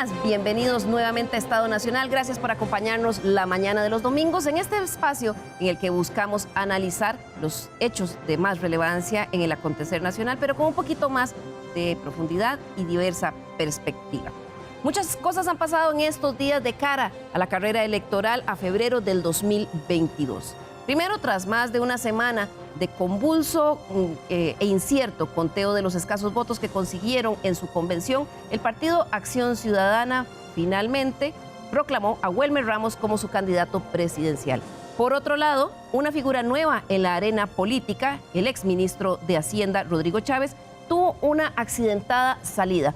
días, bienvenidos nuevamente a Estado Nacional. Gracias por acompañarnos la mañana de los domingos en este espacio en el que buscamos analizar los hechos de más relevancia en el acontecer nacional, pero con un poquito más de profundidad y diversa perspectiva. Muchas cosas han pasado en estos días de cara a la carrera electoral a febrero del 2022. Primero, tras más de una semana de convulso e incierto conteo de los escasos votos que consiguieron en su convención, el Partido Acción Ciudadana finalmente proclamó a Welmer Ramos como su candidato presidencial. Por otro lado, una figura nueva en la arena política, el exministro de Hacienda, Rodrigo Chávez, tuvo una accidentada salida.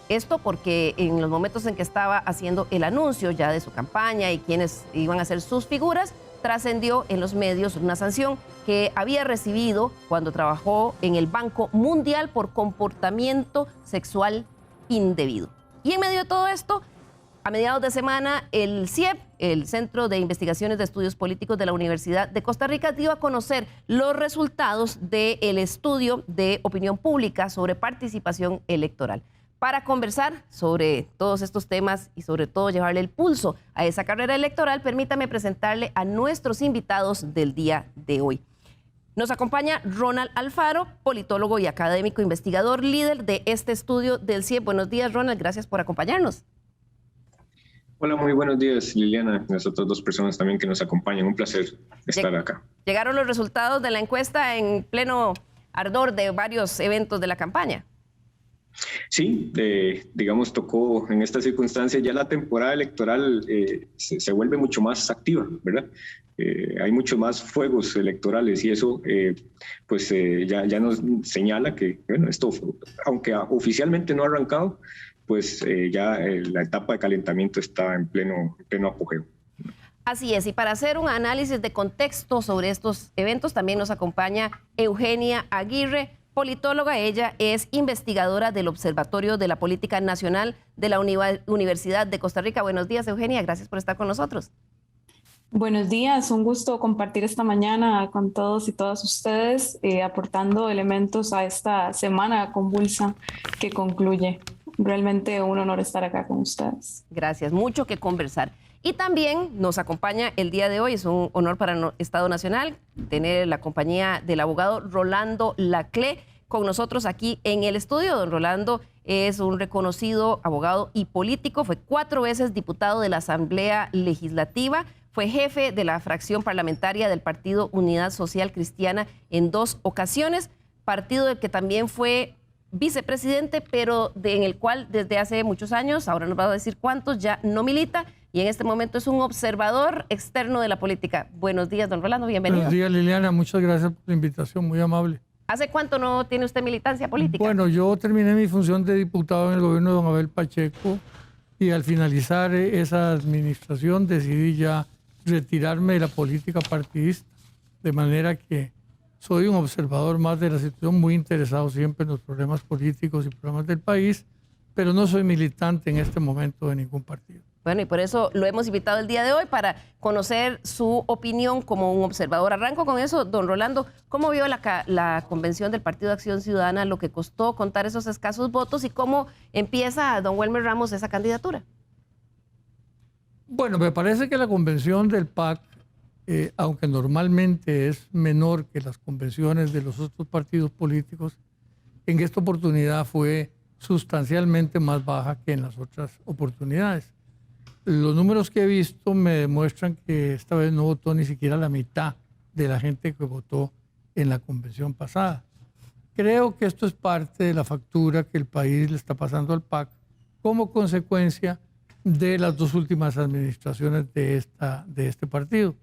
Esto porque en los momentos en que estaba haciendo el anuncio ya de su campaña y quiénes iban a ser sus figuras, trascendió en los medios una sanción que había recibido cuando trabajó en el Banco Mundial por comportamiento sexual indebido. Y en medio de todo esto, a mediados de semana, el CIEP, el Centro de Investigaciones de Estudios Políticos de la Universidad de Costa Rica, dio a conocer los resultados del estudio de opinión pública sobre participación electoral. Para conversar sobre todos estos temas y sobre todo llevarle el pulso a esa carrera electoral, permítame presentarle a nuestros invitados del día de hoy. Nos acompaña Ronald Alfaro, politólogo y académico investigador, líder de este estudio del CIEP. Buenos días, Ronald, gracias por acompañarnos. Hola, muy buenos días, Liliana, y las otras dos personas también que nos acompañan. Un placer estar acá. Llegaron los resultados de la encuesta en pleno ardor de varios eventos de la campaña. Sí, digamos, tocó en esta circunstancia ya la temporada electoral se vuelve mucho más activa, ¿verdad? Hay muchos más fuegos electorales y eso ya nos señala que, bueno, esto, aunque oficialmente no ha arrancado, pues la etapa de calentamiento está en pleno apogeo. Así es, y para hacer un análisis de contexto sobre estos eventos también nos acompaña Eugenia Aguirre, politóloga. Ella es investigadora del Observatorio de la Política Nacional de la Universidad de Costa Rica. Buenos días, Eugenia, gracias por estar con nosotros. Buenos días, un gusto compartir esta mañana con todos y todas ustedes, aportando elementos a esta semana convulsa que concluye. Realmente un honor estar acá con ustedes. Gracias, mucho que conversar. Y también nos acompaña el día de hoy, es un honor para Estado Nacional tener la compañía del abogado Rolando Laclé con nosotros aquí en el estudio. Don Rolando es un reconocido abogado y político, fue 4 veces diputado de la Asamblea Legislativa, fue jefe de la fracción parlamentaria del Partido Unidad Social Cristiana en 2 ocasiones, partido del que también fue vicepresidente, pero en el cual desde hace muchos años, ahora nos va a decir cuántos, ya no milita y en este momento es un observador externo de la política. Buenos días, don Rolando, bienvenido. Buenos días, Liliana, muchas gracias por la invitación, muy amable. ¿Hace cuánto no tiene usted militancia política? Bueno, yo terminé mi función de diputado en el gobierno de don Abel Pacheco y al finalizar esa administración decidí ya retirarme de la política partidista, de manera que soy un observador más de la situación, muy interesado siempre en los problemas políticos y problemas del país, pero no soy militante en este momento de ningún partido. Bueno, y por eso lo hemos invitado el día de hoy para conocer su opinión como un observador. Arranco con eso, don Rolando. ¿Cómo vio la convención del Partido de Acción Ciudadana, lo que costó contar esos escasos votos y cómo empieza don Welmer Ramos esa candidatura? Bueno, me parece que la convención del PAC, aunque normalmente es menor que las convenciones de los otros partidos políticos, en esta oportunidad fue sustancialmente más baja que en las otras oportunidades. Los números que he visto me demuestran que esta vez no votó ni siquiera la mitad de la gente que votó en la convención pasada. Creo que esto es parte de la factura que el país le está pasando al PAC como consecuencia de las 2 últimas administraciones de este partido.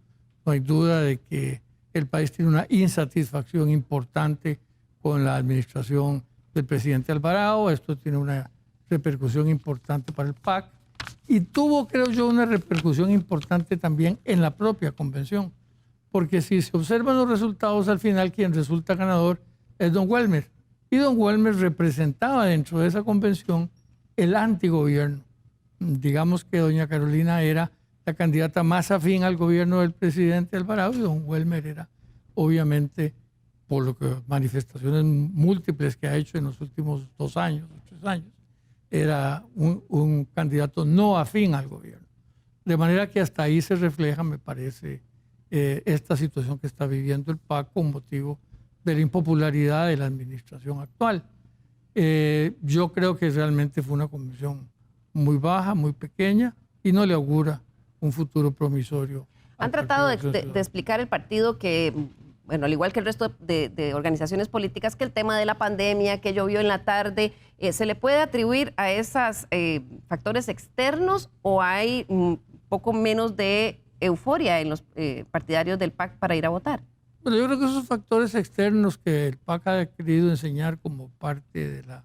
No hay duda de que el país tiene una insatisfacción importante con la administración del presidente Alvarado. Esto tiene una repercusión importante para el PAC y tuvo, creo yo, una repercusión importante también en la propia convención, porque si se observan los resultados, al final quien resulta ganador es don Welmer. Y don Welmer representaba dentro de esa convención el antigobierno. Digamos que doña Carolina era la candidata más afín al gobierno del presidente Alvarado y don Welmer era, obviamente, por lo que manifestaciones múltiples que ha hecho en los últimos 2 años o 3 años, era un candidato no afín al gobierno. De manera que hasta ahí se refleja, me parece, esta situación que está viviendo el PAC con motivo de la impopularidad de la administración actual. Yo creo que realmente fue una convención muy baja, muy pequeña y no le augura un futuro promisorio. Han tratado de explicar el partido que, bueno, al igual que el resto de organizaciones políticas, que el tema de la pandemia, que llovió en la tarde, ¿se le puede atribuir a esos factores externos o hay poco menos de euforia en los partidarios del PAC para ir a votar? Bueno, yo creo que esos factores externos que el PAC ha querido enseñar como parte de la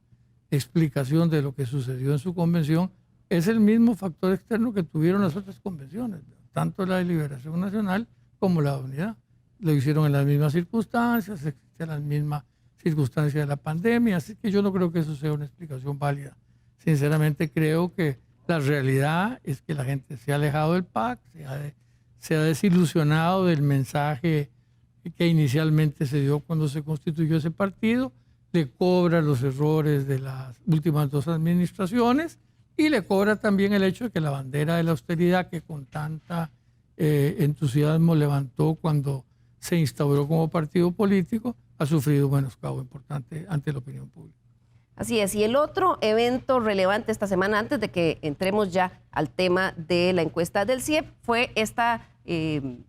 explicación de lo que sucedió en su convención es el mismo factor externo que tuvieron las otras convenciones, tanto la de Liberación Nacional como la de Unidad. Lo hicieron en las mismas circunstancias, existen las mismas circunstancias de la pandemia, así que yo no creo que eso sea una explicación válida. Sinceramente creo que la realidad es que la gente se ha alejado del PAC, se ha desilusionado del mensaje que inicialmente se dio cuando se constituyó ese partido, le cobra los errores de las últimas dos administraciones y le cobra también el hecho de que la bandera de la austeridad que con tanta entusiasmo levantó cuando se instauró como partido político ha sufrido un menoscabo importante ante la opinión pública. Así es, y el otro evento relevante esta semana, antes de que entremos ya al tema de la encuesta del CIEP, fue este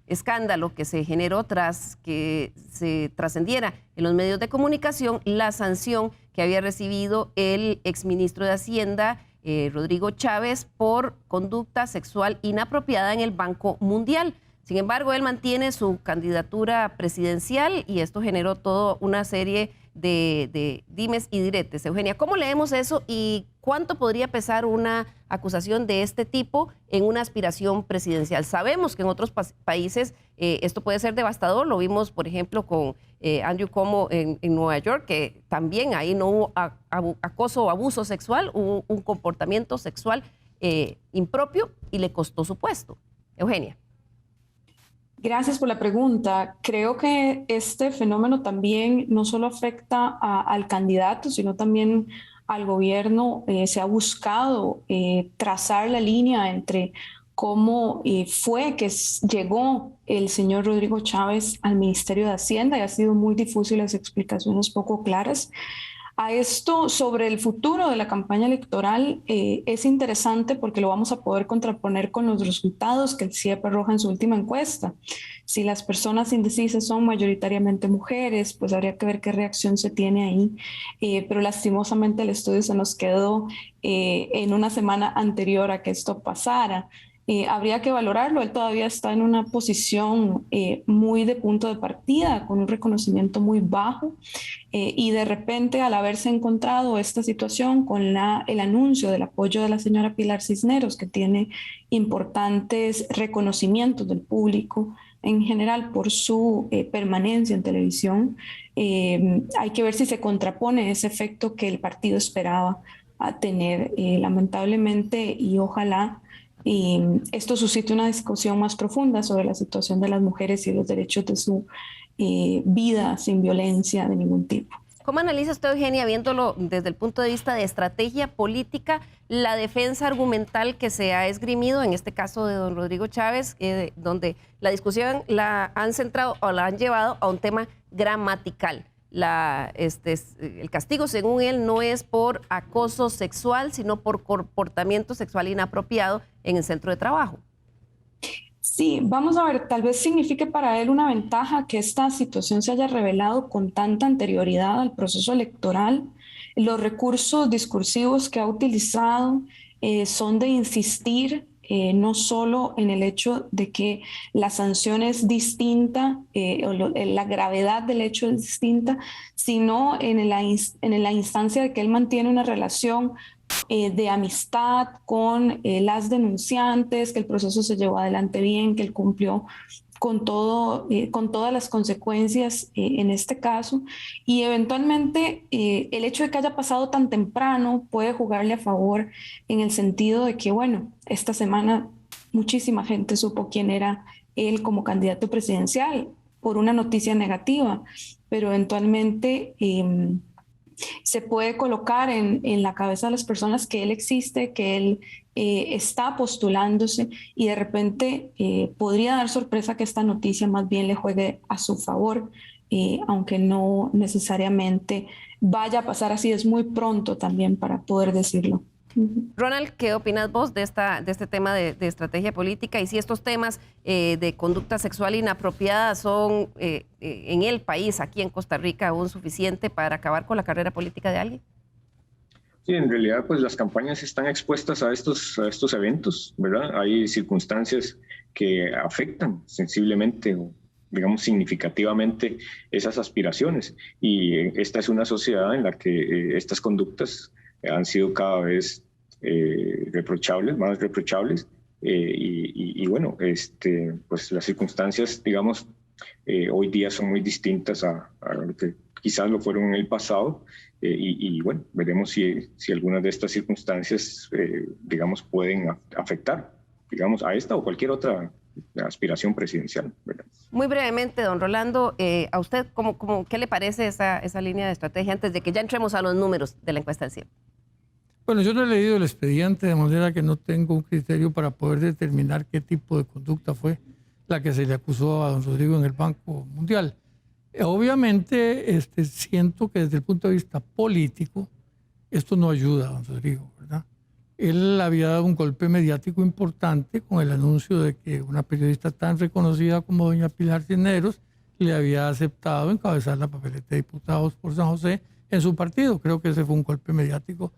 escándalo que se generó tras que se trascendiera en los medios de comunicación la sanción que había recibido el exministro de Hacienda, Rodrigo Chávez, por conducta sexual inapropiada en el Banco Mundial. Sin embargo, él mantiene su candidatura presidencial y esto generó toda una serie de dimes y diretes. Eugenia, ¿cómo leemos eso y cuánto podría pesar una acusación de este tipo en una aspiración presidencial? Sabemos que en otros países esto puede ser devastador. Lo vimos, por ejemplo, con Andrew Cuomo en Nueva York, que también ahí no hubo acoso o abuso sexual, hubo un comportamiento sexual impropio y le costó su puesto. Eugenia. Gracias por la pregunta. Creo que este fenómeno también no solo afecta al candidato, sino también al gobierno. Se ha buscado trazar la línea entre cómo fue que llegó el señor Rodrigo Chávez al Ministerio de Hacienda y ha sido muy difícil, las explicaciones poco claras. A esto sobre el futuro de la campaña electoral es interesante porque lo vamos a poder contraponer con los resultados que el CIEP arroja en su última encuesta. Si las personas indecisas son mayoritariamente mujeres, pues habría que ver qué reacción se tiene ahí. Pero lastimosamente el estudio se nos quedó en una semana anterior a que esto pasara. Habría que valorarlo. Él todavía está en una posición muy de punto de partida, con un reconocimiento muy bajo, y de repente, al haberse encontrado esta situación con el anuncio del apoyo de la señora Pilar Cisneros, que tiene importantes reconocimientos del público en general por su permanencia en televisión, hay que ver si se contrapone ese efecto que el partido esperaba a tener. Lamentablemente, y ojalá esto suscite una discusión más profunda sobre la situación de las mujeres y los derechos de su vida sin violencia de ningún tipo. ¿Cómo analiza usted, Eugenia, viéndolo desde el punto de vista de estrategia política, la defensa argumental que se ha esgrimido, en este caso de don Rodrigo Chávez, donde la discusión la han centrado o la han llevado a un tema gramatical? El castigo, según él, no es por acoso sexual, sino por comportamiento sexual inapropiado en el centro de trabajo. Sí, vamos a ver, tal vez signifique para él una ventaja que esta situación se haya revelado con tanta anterioridad al proceso electoral. Los recursos discursivos que ha utilizado son de insistir no solo en el hecho de que la sanción es distinta, o la gravedad del hecho es distinta, sino en la instancia de que él mantiene una relación de amistad con las denunciantes, que el proceso se llevó adelante bien, que él cumplió con todas las consecuencias en este caso, y eventualmente el hecho de que haya pasado tan temprano puede jugarle a favor en el sentido de que, bueno, esta semana muchísima gente supo quién era él como candidato presidencial por una noticia negativa, pero eventualmente se puede colocar en la cabeza de las personas que él existe, que él está postulándose, y de repente podría dar sorpresa que esta noticia más bien le juegue a su favor, aunque no necesariamente vaya a pasar así. Es muy pronto también para poder decirlo. Ronald, ¿qué opinas vos de este tema de estrategia política y si estos temas de conducta sexual inapropiada son en el país, aquí en Costa Rica, aún suficiente para acabar con la carrera política de alguien? Sí, en realidad pues las campañas están expuestas a estos eventos, ¿verdad? Hay circunstancias que afectan sensiblemente o digamos significativamente esas aspiraciones, y esta es una sociedad en la que estas conductas han sido cada vez más reprochables, y bueno, pues las circunstancias, digamos, hoy día son muy distintas a lo que quizás lo fueron en el pasado, y bueno, veremos si algunas de estas circunstancias, digamos, pueden afectar, digamos, a esta o cualquier otra aspiración presidencial, ¿verdad? Muy brevemente, don Rolando, ¿a usted qué le parece esa línea de estrategia antes de que ya entremos a los números de la encuesta en sí? Bueno, yo no he leído el expediente, de manera que no tengo un criterio para poder determinar qué tipo de conducta fue la que se le acusó a don Rodrigo en el Banco Mundial. Obviamente, siento que desde el punto de vista político, esto no ayuda a don Rodrigo, ¿verdad? Él había dado un golpe mediático importante con el anuncio de que una periodista tan reconocida como doña Pilar Cisneros le había aceptado encabezar la papeleta de diputados por San José en su partido. Creo que ese fue un golpe mediático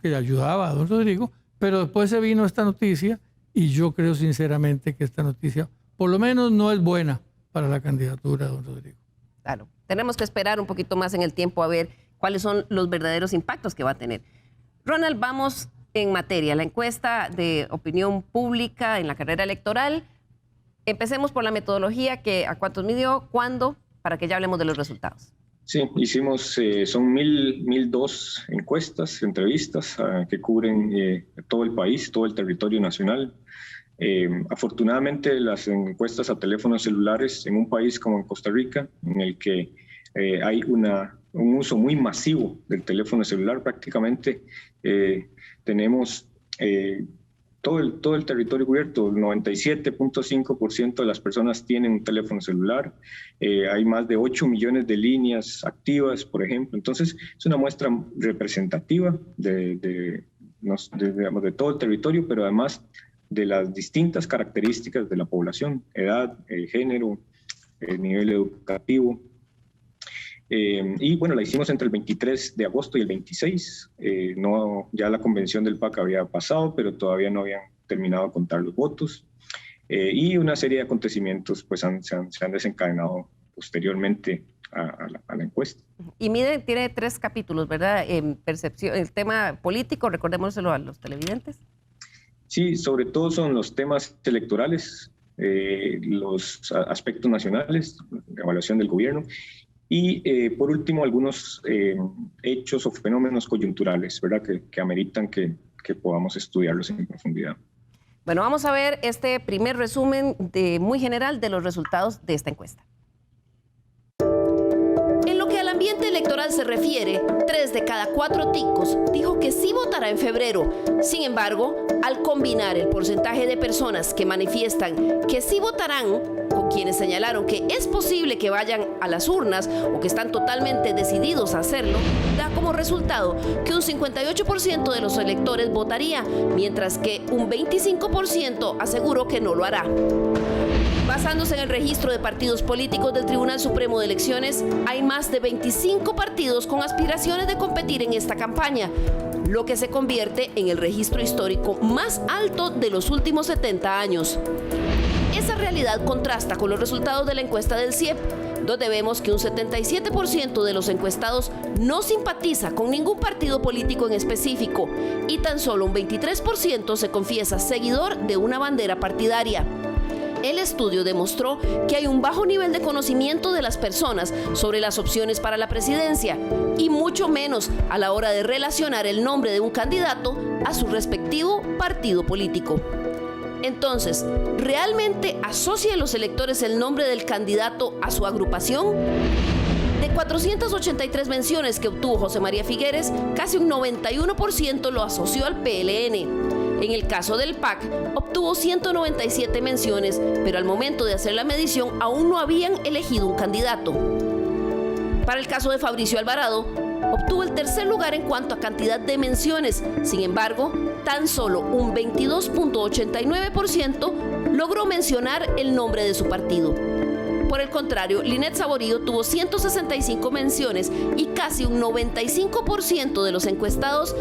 que ayudaba a don Rodrigo, pero después se vino esta noticia y yo creo sinceramente que esta noticia por lo menos no es buena para la candidatura de don Rodrigo. Claro, tenemos que esperar un poquito más en el tiempo a ver cuáles son los verdaderos impactos que va a tener. Ronald, vamos en materia, la encuesta de opinión pública en la carrera electoral. Empecemos por la metodología, que a cuántos midió, cuándo, para que ya hablemos de los resultados. Sí, hicimos, son 1,002 encuestas, entrevistas que cubren todo el país, todo el territorio nacional. Afortunadamente, las encuestas a teléfonos celulares en un país como en Costa Rica, en el que hay un uso muy masivo del teléfono celular, prácticamente tenemos todo el territorio cubierto. El 97.5% de las personas tienen un teléfono celular. Hay más de 8 millones de líneas activas, por ejemplo. Entonces, es una muestra representativa de todo el territorio, pero además de las distintas características de la población: edad, género, nivel educativo. Y bueno, la hicimos entre el 23 de agosto y el 26. Ya la convención del PAC había pasado, pero todavía no habían terminado de contar los votos. Y una serie de acontecimientos pues se han desencadenado posteriormente a la encuesta. Y tiene 3 capítulos, ¿verdad? En percepción, el tema político, recordémoselo a los televidentes. Sí, sobre todo son los temas electorales, los aspectos nacionales, la evaluación del gobierno, y por último algunos hechos o fenómenos coyunturales, ¿verdad? Que ameritan que podamos estudiarlos en profundidad. Bueno, vamos a ver este primer resumen muy general de los resultados de esta encuesta. En lo que al ambiente electoral se refiere, 3 de cada 4 ticos dijo que sí votará en febrero. Sin embargo, al combinar el porcentaje de personas que manifiestan que sí votarán con quienes señalaron que es posible que vayan a las urnas o que están totalmente decididos a hacerlo, da como resultado que un 58% de los electores votaría, mientras que un 25% aseguró que no lo hará. Basándose en el registro de partidos políticos del Tribunal Supremo de Elecciones, hay más de 25 partidos con aspiraciones de competir en esta campaña, lo que se convierte en el registro histórico más alto de los últimos 70 años. Esa realidad contrasta con los resultados de la encuesta del CIEP, donde vemos que un 77% de los encuestados no simpatiza con ningún partido político en específico y tan solo un 23% se confiesa seguidor de una bandera partidaria. El estudio demostró que hay un bajo nivel de conocimiento de las personas sobre las opciones para la presidencia y mucho menos a la hora de relacionar el nombre de un candidato a su respectivo partido político. Entonces, ¿realmente asocian los electores el nombre del candidato a su agrupación? De 483 menciones que obtuvo José María Figueres, casi un 91% lo asoció al PLN. En el caso del PAC, obtuvo 197 menciones, pero al momento de hacer la medición aún no habían elegido un candidato. Para el caso de Fabricio Alvarado, obtuvo el tercer lugar en cuanto a cantidad de menciones. Sin embargo, tan solo un 22.89% logró mencionar el nombre de su partido. Por el contrario, Linet Saborío tuvo 165 menciones y casi un 95% de los encuestados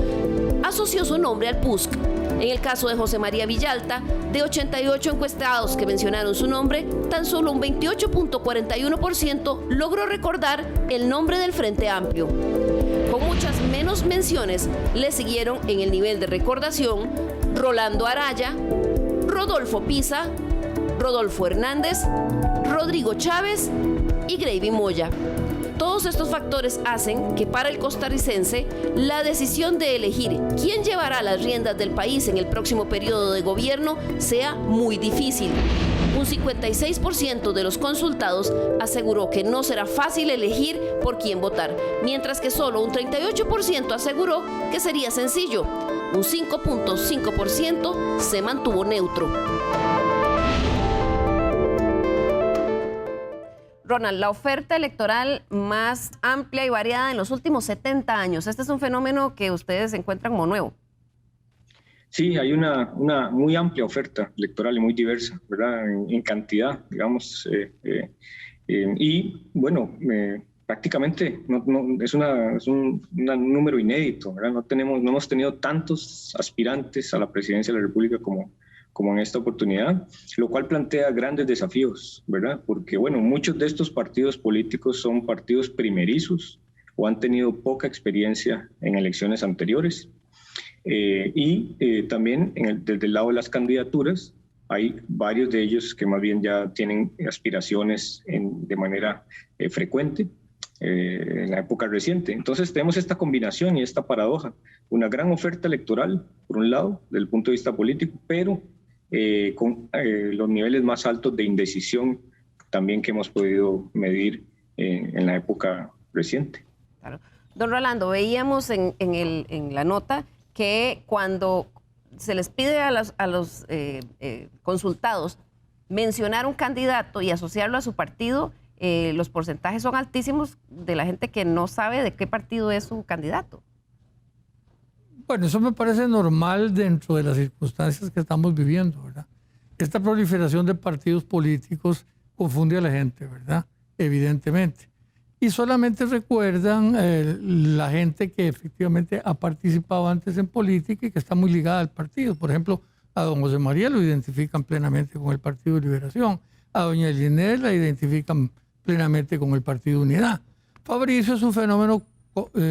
asoció su nombre al PUSC. En el caso de José María Villalta, de 88 encuestados que mencionaron su nombre, tan solo un 28.41% logró recordar el nombre del Frente Amplio. Con muchas menos menciones, le siguieron en el nivel de recordación Rolando Araya, Rodolfo Pisa, Rodolfo Hernández, Rodrigo Chávez y Gravy Moya. Todos estos factores hacen que para el costarricense la decisión de elegir quién llevará las riendas del país en el próximo periodo de gobierno sea muy difícil. Un 56% de los consultados aseguró que no será fácil elegir por quién votar, mientras que solo un 38% aseguró que sería sencillo. Un 5.5% se mantuvo neutro. Ronald, la oferta electoral más amplia y variada en los últimos 70 años. Este es un fenómeno que ustedes encuentran como nuevo. Sí, hay una muy amplia oferta electoral y muy diversa, ¿verdad? En cantidad, digamos. Y bueno, prácticamente es un número inédito, ¿verdad? No hemos tenido tantos aspirantes a la presidencia de la República como en esta oportunidad, lo cual plantea grandes desafíos, ¿verdad? Porque, bueno, muchos de estos partidos políticos son partidos primerizos o han tenido poca experiencia en elecciones anteriores. También desde el lado de las candidaturas, hay varios de ellos que más bien ya tienen aspiraciones de manera frecuente en la época reciente. Entonces tenemos esta combinación y esta paradoja, una gran oferta electoral, por un lado, desde el punto de vista político, pero con los niveles más altos de indecisión también que hemos podido medir en la época reciente. Claro. Don Rolando, veíamos en la nota que cuando se les pide a los consultados mencionar un candidato y asociarlo a su partido, los porcentajes son altísimos de la gente que no sabe de qué partido es su candidato. Bueno, eso me parece normal dentro de las circunstancias que estamos viviendo, ¿verdad? Esta proliferación de partidos políticos confunde a la gente, ¿verdad? Evidentemente. Y solamente recuerdan la gente que efectivamente ha participado antes en política y que está muy ligada al partido. Por ejemplo, a don José María lo identifican plenamente con el Partido de Liberación. A doña Linet la identifican plenamente con el Partido Unidad. Fabricio es un fenómeno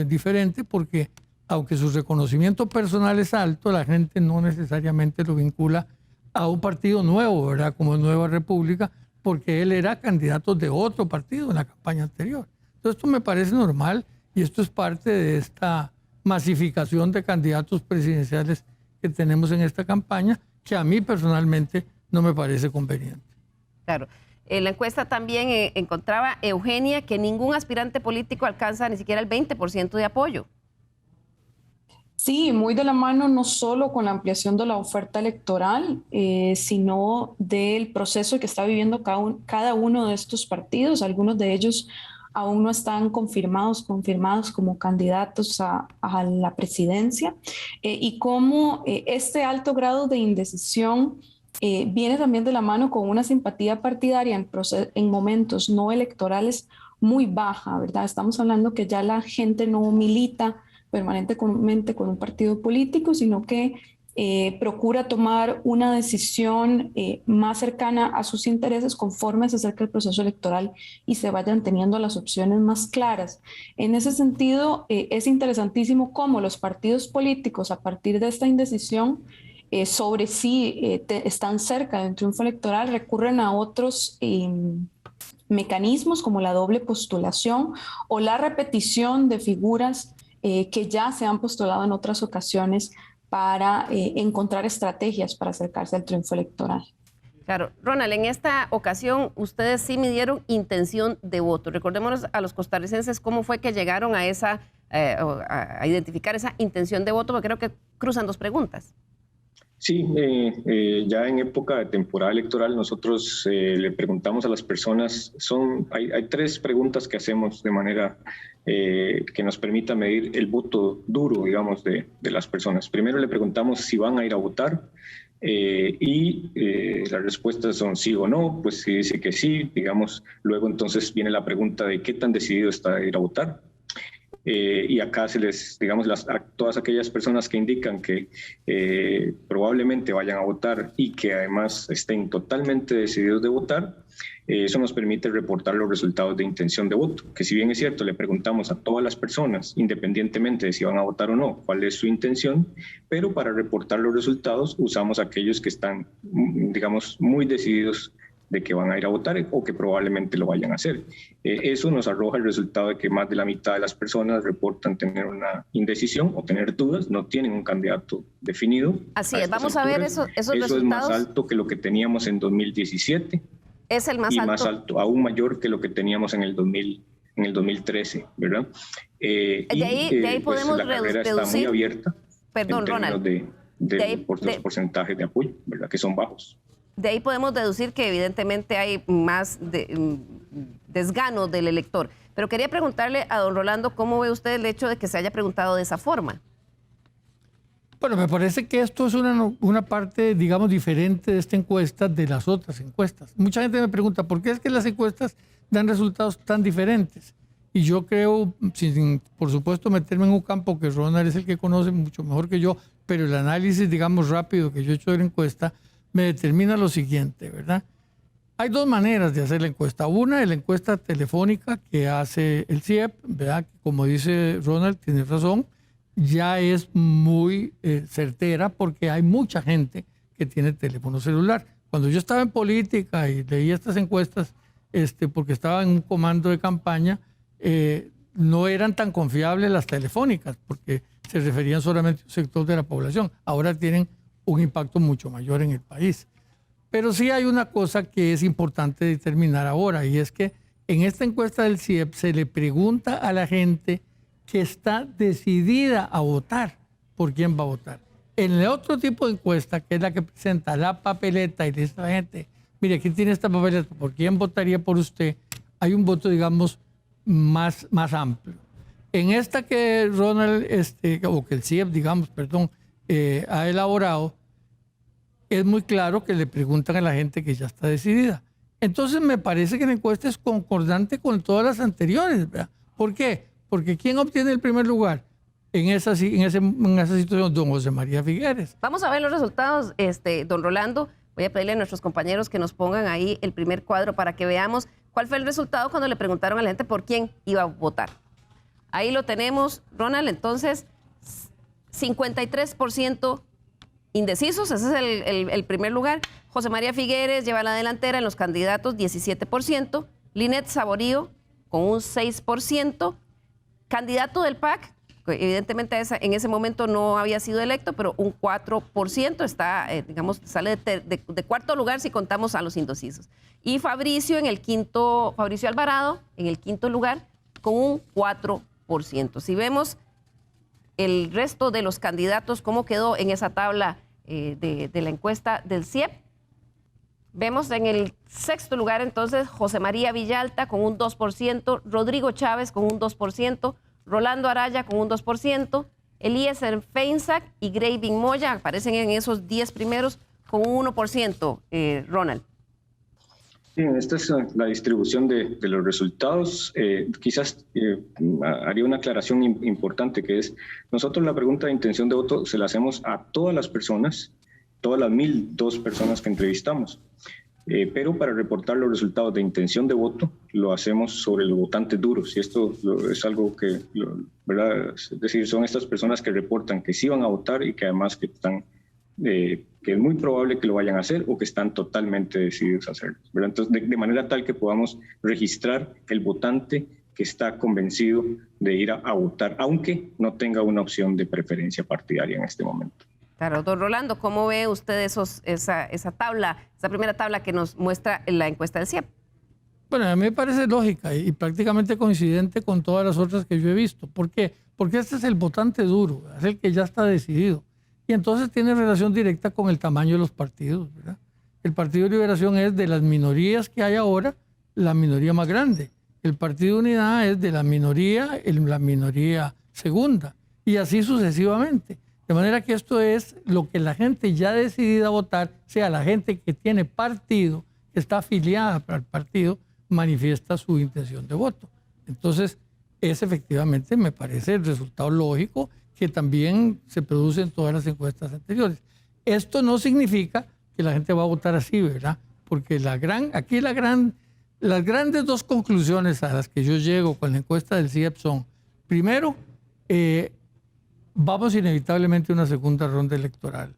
diferente porque, aunque su reconocimiento personal es alto, la gente no necesariamente lo vincula a un partido nuevo, ¿verdad? Como Nueva República, porque él era candidato de otro partido en la campaña anterior. Entonces, esto me parece normal y esto es parte de esta masificación de candidatos presidenciales que tenemos en esta campaña, que a mí personalmente no me parece conveniente. Claro. En la encuesta también encontraba Eugenia que ningún aspirante político alcanza ni siquiera el 20% de apoyo. Sí, muy de la mano no solo con la ampliación de la oferta electoral, sino del proceso que está viviendo cada uno de estos partidos. Algunos de ellos aún no están confirmados como candidatos a la presidencia, y cómo este alto grado de indecisión viene también de la mano con una simpatía partidaria en momentos no electorales muy baja, ¿verdad? Estamos hablando que ya la gente no milita permanentemente con un partido político, sino que procura tomar una decisión más cercana a sus intereses conforme se acerca el proceso electoral y se vayan teniendo las opciones más claras. En ese sentido, es interesantísimo cómo los partidos políticos, a partir de esta indecisión sobre si están cerca de un triunfo electoral, recurren a otros mecanismos como la doble postulación o la repetición de figuras que ya se han postulado en otras ocasiones para encontrar estrategias para acercarse al triunfo electoral. Claro. Ronald, en esta ocasión ustedes sí midieron intención de voto. Recordémonos a los costarricenses cómo fue que llegaron a a identificar esa intención de voto, porque creo que cruzan dos preguntas. Sí, ya en época de temporada electoral nosotros le preguntamos a las personas, hay 3 preguntas que hacemos de manera que nos permita medir el voto duro, digamos, de las personas. Primero le preguntamos si van a ir a votar y las respuestas son sí o no. Pues si dice que sí, digamos, luego entonces viene la pregunta de qué tan decidido está a ir a votar. Y acá digamos, a todas aquellas personas que indican que probablemente vayan a votar y que además estén totalmente decididos de votar, eso nos permite reportar los resultados de intención de voto, que si bien es cierto, le preguntamos a todas las personas, independientemente de si van a votar o no, cuál es su intención, pero para reportar los resultados usamos aquellos que están, digamos, muy decididos de que van a ir a votar o que probablemente lo vayan a hacer. Eso nos arroja el resultado de que más de la mitad de las personas reportan tener una indecisión o tener dudas, no tienen un candidato definido. Así es, vamos a ver esos resultados. Eso es más alto que lo que teníamos en 2017. Es el más alto. Y alto. más alto, aún mayor que lo que teníamos en el 2013, ¿verdad? De ahí pues, podemos la carrera deducir. Está muy abierta. Perdón, Ronald. Por los porcentajes de apoyo, ¿verdad? Que son bajos. De ahí podemos deducir que evidentemente hay más desgano del elector. Pero quería preguntarle a don Rolando, ¿cómo ve usted el hecho de que se haya preguntado de esa forma? Bueno, me parece que esto es una parte, digamos, diferente de esta encuesta de las otras encuestas. Mucha gente me pregunta, ¿por qué es que las encuestas dan resultados tan diferentes? Y yo creo, sin por supuesto meterme en un campo que Ronald es el que conoce mucho mejor que yo, pero el análisis, digamos, rápido que yo he hecho de la encuesta me determina lo siguiente, ¿verdad? Hay 2 maneras de hacer la encuesta. Una es la encuesta telefónica que hace el CIEP, ¿verdad? Como dice Ronald, tiene razón, ya es muy certera porque hay mucha gente que tiene teléfono celular. Cuando yo estaba en política y leía estas encuestas, porque estaba en un comando de campaña, no eran tan confiables las telefónicas porque se referían solamente a un sector de la población. Ahora tienen un impacto mucho mayor en el país. Pero sí hay una cosa que es importante determinar ahora, y es que en esta encuesta del CIEP se le pregunta a la gente que está decidida a votar por quién va a votar. En el otro tipo de encuesta, que es la que presenta la papeleta y le dice a la gente, mire, aquí tiene esta papeleta, ¿por quién votaría por usted? Hay un voto, digamos, más amplio. En esta que Ronald, o que el CIEP, digamos, perdón, ha elaborado, es muy claro que le preguntan a la gente que ya está decidida. Entonces me parece que la encuesta es concordante con todas las anteriores, ¿verdad? ¿Por qué? Porque ¿quién obtiene el primer lugar en esa situación? Don José María Figueres. Vamos a ver los resultados, don Rolando. Voy a pedirle a nuestros compañeros que nos pongan ahí el primer cuadro para que veamos cuál fue el resultado cuando le preguntaron a la gente por quién iba a votar. Ahí lo tenemos, Ronald. Entonces, 53% indecisos, ese es el primer lugar. José María Figueres lleva la delantera en los candidatos, 17%. Linet Saborío con un 6%. Candidato del PAC, evidentemente en ese momento no había sido electo, pero un 4%, está, digamos, sale de cuarto lugar si contamos a los indecisos. Y Fabricio Alvarado en el quinto lugar con un 4%. Si vemos el resto de los candidatos, cómo quedó en esa tabla de la encuesta del CIEP, vemos en el sexto lugar entonces José María Villalta con un 2%, Rodrigo Chávez con un 2%, Rolando Araya con un 2%, Eliezer Feinsack y Graving Moya aparecen en esos 10 primeros con un 1%, Ronald. Bien, esta es la distribución de los resultados. Quizás haría una aclaración importante, que es, nosotros la pregunta de intención de voto se la hacemos a todas las personas, todas las 1,002 personas que entrevistamos. Pero para reportar los resultados de intención de voto lo hacemos sobre los votantes duros, y esto es algo que, ¿verdad? Es decir, son estas personas que reportan que sí van a votar y que además que es muy probable que lo vayan a hacer o que están totalmente decididos a hacerlo, ¿verdad? Entonces, de manera tal que podamos registrar el votante que está convencido de ir a votar, aunque no tenga una opción de preferencia partidaria en este momento. Claro, don Rolando, ¿cómo ve usted esa primera tabla que nos muestra la encuesta del CIEP? Bueno, a mí me parece lógica y prácticamente coincidente con todas las otras que yo he visto. ¿Por qué? Porque este es el votante duro, es el que ya está decidido. Y entonces tiene relación directa con el tamaño de los partidos, ¿verdad? El Partido de Liberación es de las minorías que hay ahora, la minoría más grande. El Partido de Unidad es de la minoría segunda. Y así sucesivamente. De manera que esto es lo que la gente ya decidida a votar, sea la gente que tiene partido, que está afiliada al partido, manifiesta su intención de voto. Entonces, es efectivamente, me parece el resultado lógico que también se produce en todas las encuestas anteriores. Esto no significa que la gente va a votar así, ¿verdad? Porque las grandes dos conclusiones a las que yo llego con la encuesta del CIEP son, primero, vamos inevitablemente a una segunda ronda electoral.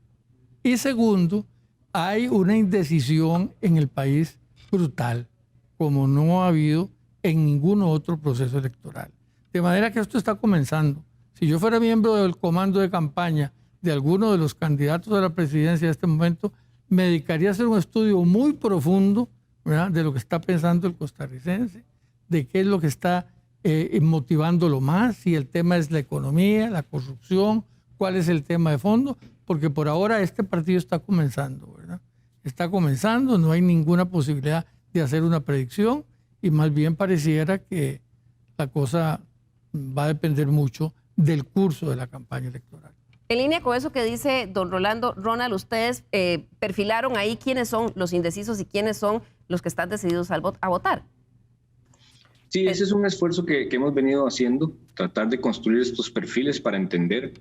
Y segundo, hay una indecisión en el país brutal, como no ha habido en ningún otro proceso electoral. De manera que esto está comenzando. Si yo fuera miembro del comando de campaña de alguno de los candidatos a la presidencia en este momento, me dedicaría a hacer un estudio muy profundo, ¿verdad?, de lo que está pensando el costarricense, de qué es lo que está motivándolo más, si el tema es la economía, la corrupción, cuál es el tema de fondo, porque por ahora este partido está comenzando, ¿verdad? Está comenzando, no hay ninguna posibilidad de hacer una predicción y más bien pareciera que la cosa va a depender mucho del curso de la campaña electoral. En línea con eso que dice don Rolando, Ronald, ustedes perfilaron ahí quiénes son los indecisos y quiénes son los que están decididos a votar. Sí, ese es un esfuerzo que hemos venido haciendo, tratar de construir estos perfiles para entender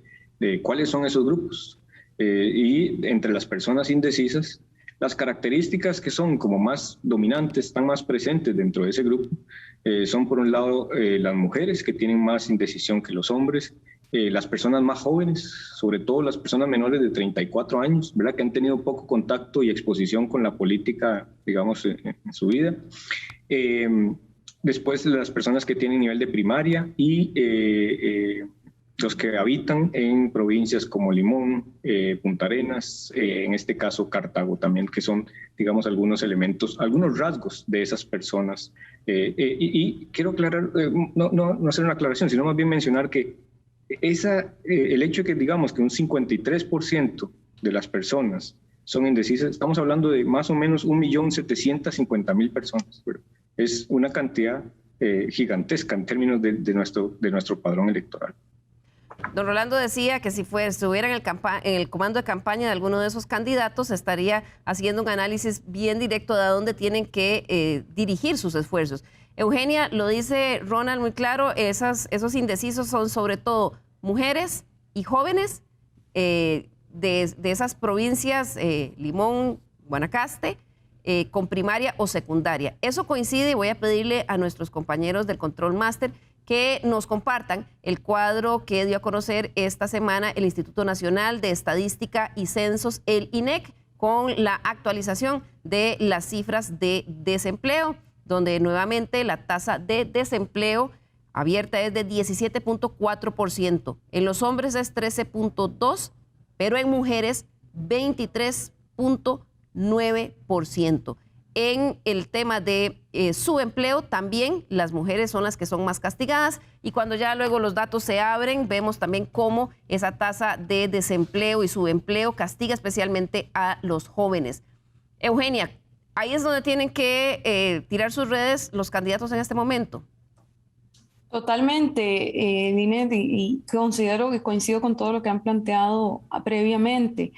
cuáles son esos grupos. Y entre las personas indecisas, las características que son como más dominantes, están más presentes dentro de ese grupo, son por un lado las mujeres que tienen más indecisión que los hombres, las personas más jóvenes, sobre todo las personas menores de 34 años, ¿verdad?, que han tenido poco contacto y exposición con la política, digamos, en su vida. Después las personas que tienen nivel de primaria y los que habitan en provincias como Limón, Punta Arenas, en este caso Cartago también, que son, digamos, algunos elementos, algunos rasgos de esas personas. Y quiero aclarar, no hacer una aclaración, sino más bien mencionar que el hecho de que digamos que un 53% de las personas son indecisas, estamos hablando de más o menos 1.750.000 personas, ¿verdad? Es una cantidad gigantesca en términos de nuestro padrón electoral. Don Rolando decía que si estuviera en el comando de campaña de alguno de esos candidatos, estaría haciendo un análisis bien directo de a dónde tienen que dirigir sus esfuerzos. Eugenia, lo dice Ronald muy claro, esos indecisos son sobre todo mujeres y jóvenes de esas provincias, Limón, Guanacaste, con primaria o secundaria. Eso coincide y voy a pedirle a nuestros compañeros del Control Master que nos compartan el cuadro que dio a conocer esta semana el Instituto Nacional de Estadística y Censos, el INEC, con la actualización de las cifras de desempleo, donde nuevamente la tasa de desempleo abierta es de 17.4%. En los hombres es 13.2%, pero en mujeres 23.9%. En el tema de subempleo también las mujeres son las que son más castigadas y cuando ya luego los datos se abren vemos también cómo esa tasa de desempleo y subempleo castiga especialmente a los jóvenes. Eugenia, ahí es donde tienen que tirar sus redes los candidatos en este momento. Totalmente, Linet, y considero que coincido con todo lo que han planteado previamente.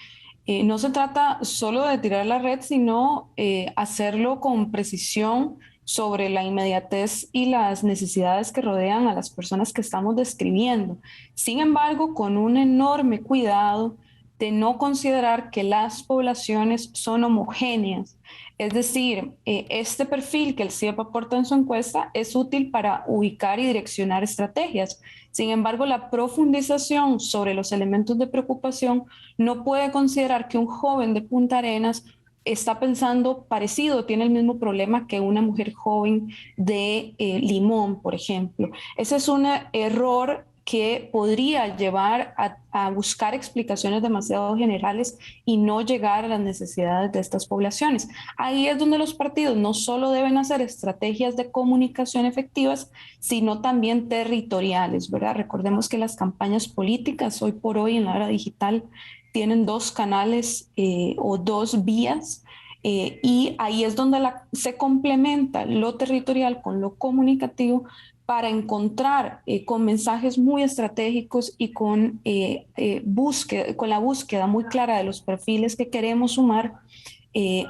No se trata solo de tirar la red, sino hacerlo con precisión sobre la inmediatez y las necesidades que rodean a las personas que estamos describiendo. Sin embargo, con un enorme cuidado de no considerar que las poblaciones son homogéneas. Es decir, este perfil que el CIEP aporta en su encuesta es útil para ubicar y direccionar estrategias. Sin embargo, la profundización sobre los elementos de preocupación no puede considerar que un joven de Punta Arenas está pensando parecido, tiene el mismo problema que una mujer joven de Limón, por ejemplo. Ese es un error que podría llevar a buscar explicaciones demasiado generales y no llegar a las necesidades de estas poblaciones. Ahí es donde los partidos no solo deben hacer estrategias de comunicación efectivas, sino también territoriales, ¿verdad? Recordemos que las campañas políticas hoy por hoy en la era digital tienen dos canales o dos vías, y ahí es donde se complementa lo territorial con lo comunicativo para encontrar con mensajes muy estratégicos y con la búsqueda muy clara de los perfiles que queremos sumar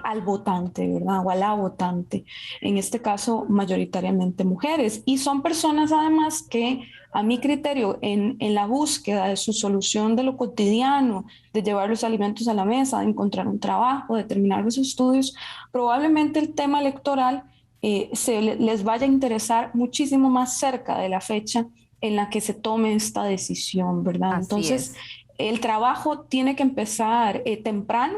al votante, ¿verdad? O a la votante, en este caso mayoritariamente mujeres. Y son personas además que, a mi criterio, en la búsqueda de su solución de lo cotidiano, de llevar los alimentos a la mesa, de encontrar un trabajo, de terminar los estudios, probablemente el tema electoral les vaya a interesar muchísimo más cerca de la fecha en la que se tome esta decisión, ¿verdad? Entonces, el trabajo tiene que empezar temprano,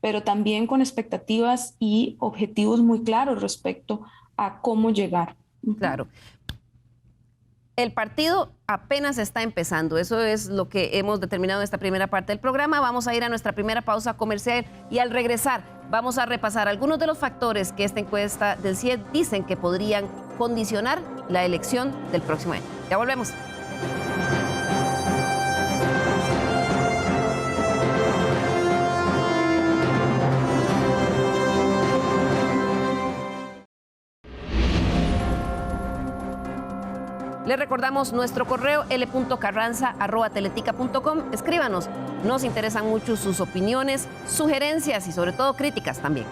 pero también con expectativas y objetivos muy claros respecto a cómo llegar. Claro. El partido apenas está empezando, eso es lo que hemos determinado en esta primera parte del programa. Vamos a ir a nuestra primera pausa comercial y al regresar vamos a repasar algunos de los factores que esta encuesta del CIED dicen que podrían condicionar la elección del próximo año. Ya volvemos. Les recordamos nuestro correo l.carranza@teletica.com. Escríbanos, nos interesan mucho sus opiniones, sugerencias y sobre todo críticas también.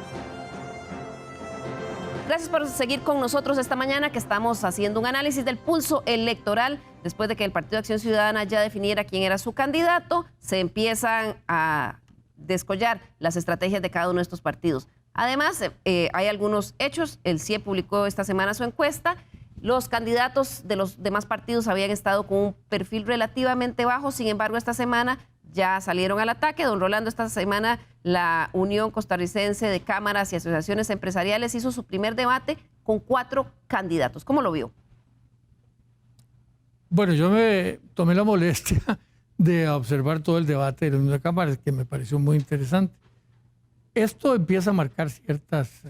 Gracias por seguir con nosotros esta mañana, que estamos haciendo un análisis del pulso electoral. Después de que el Partido de Acción Ciudadana ya definiera quién era su candidato, se empiezan a descollar las estrategias de cada uno de estos partidos. Además, hay algunos hechos. El CIE publicó esta semana su encuesta. Los candidatos de los demás partidos habían estado con un perfil relativamente bajo, sin embargo, esta semana ya salieron al ataque. Don Rolando, esta semana la Unión Costarricense de Cámaras y Asociaciones Empresariales hizo su primer debate con 4 candidatos. ¿Cómo lo vio? Bueno, yo me tomé la molestia de observar todo el debate de la Unión de Cámaras, que me pareció muy interesante. Esto empieza a marcar ciertas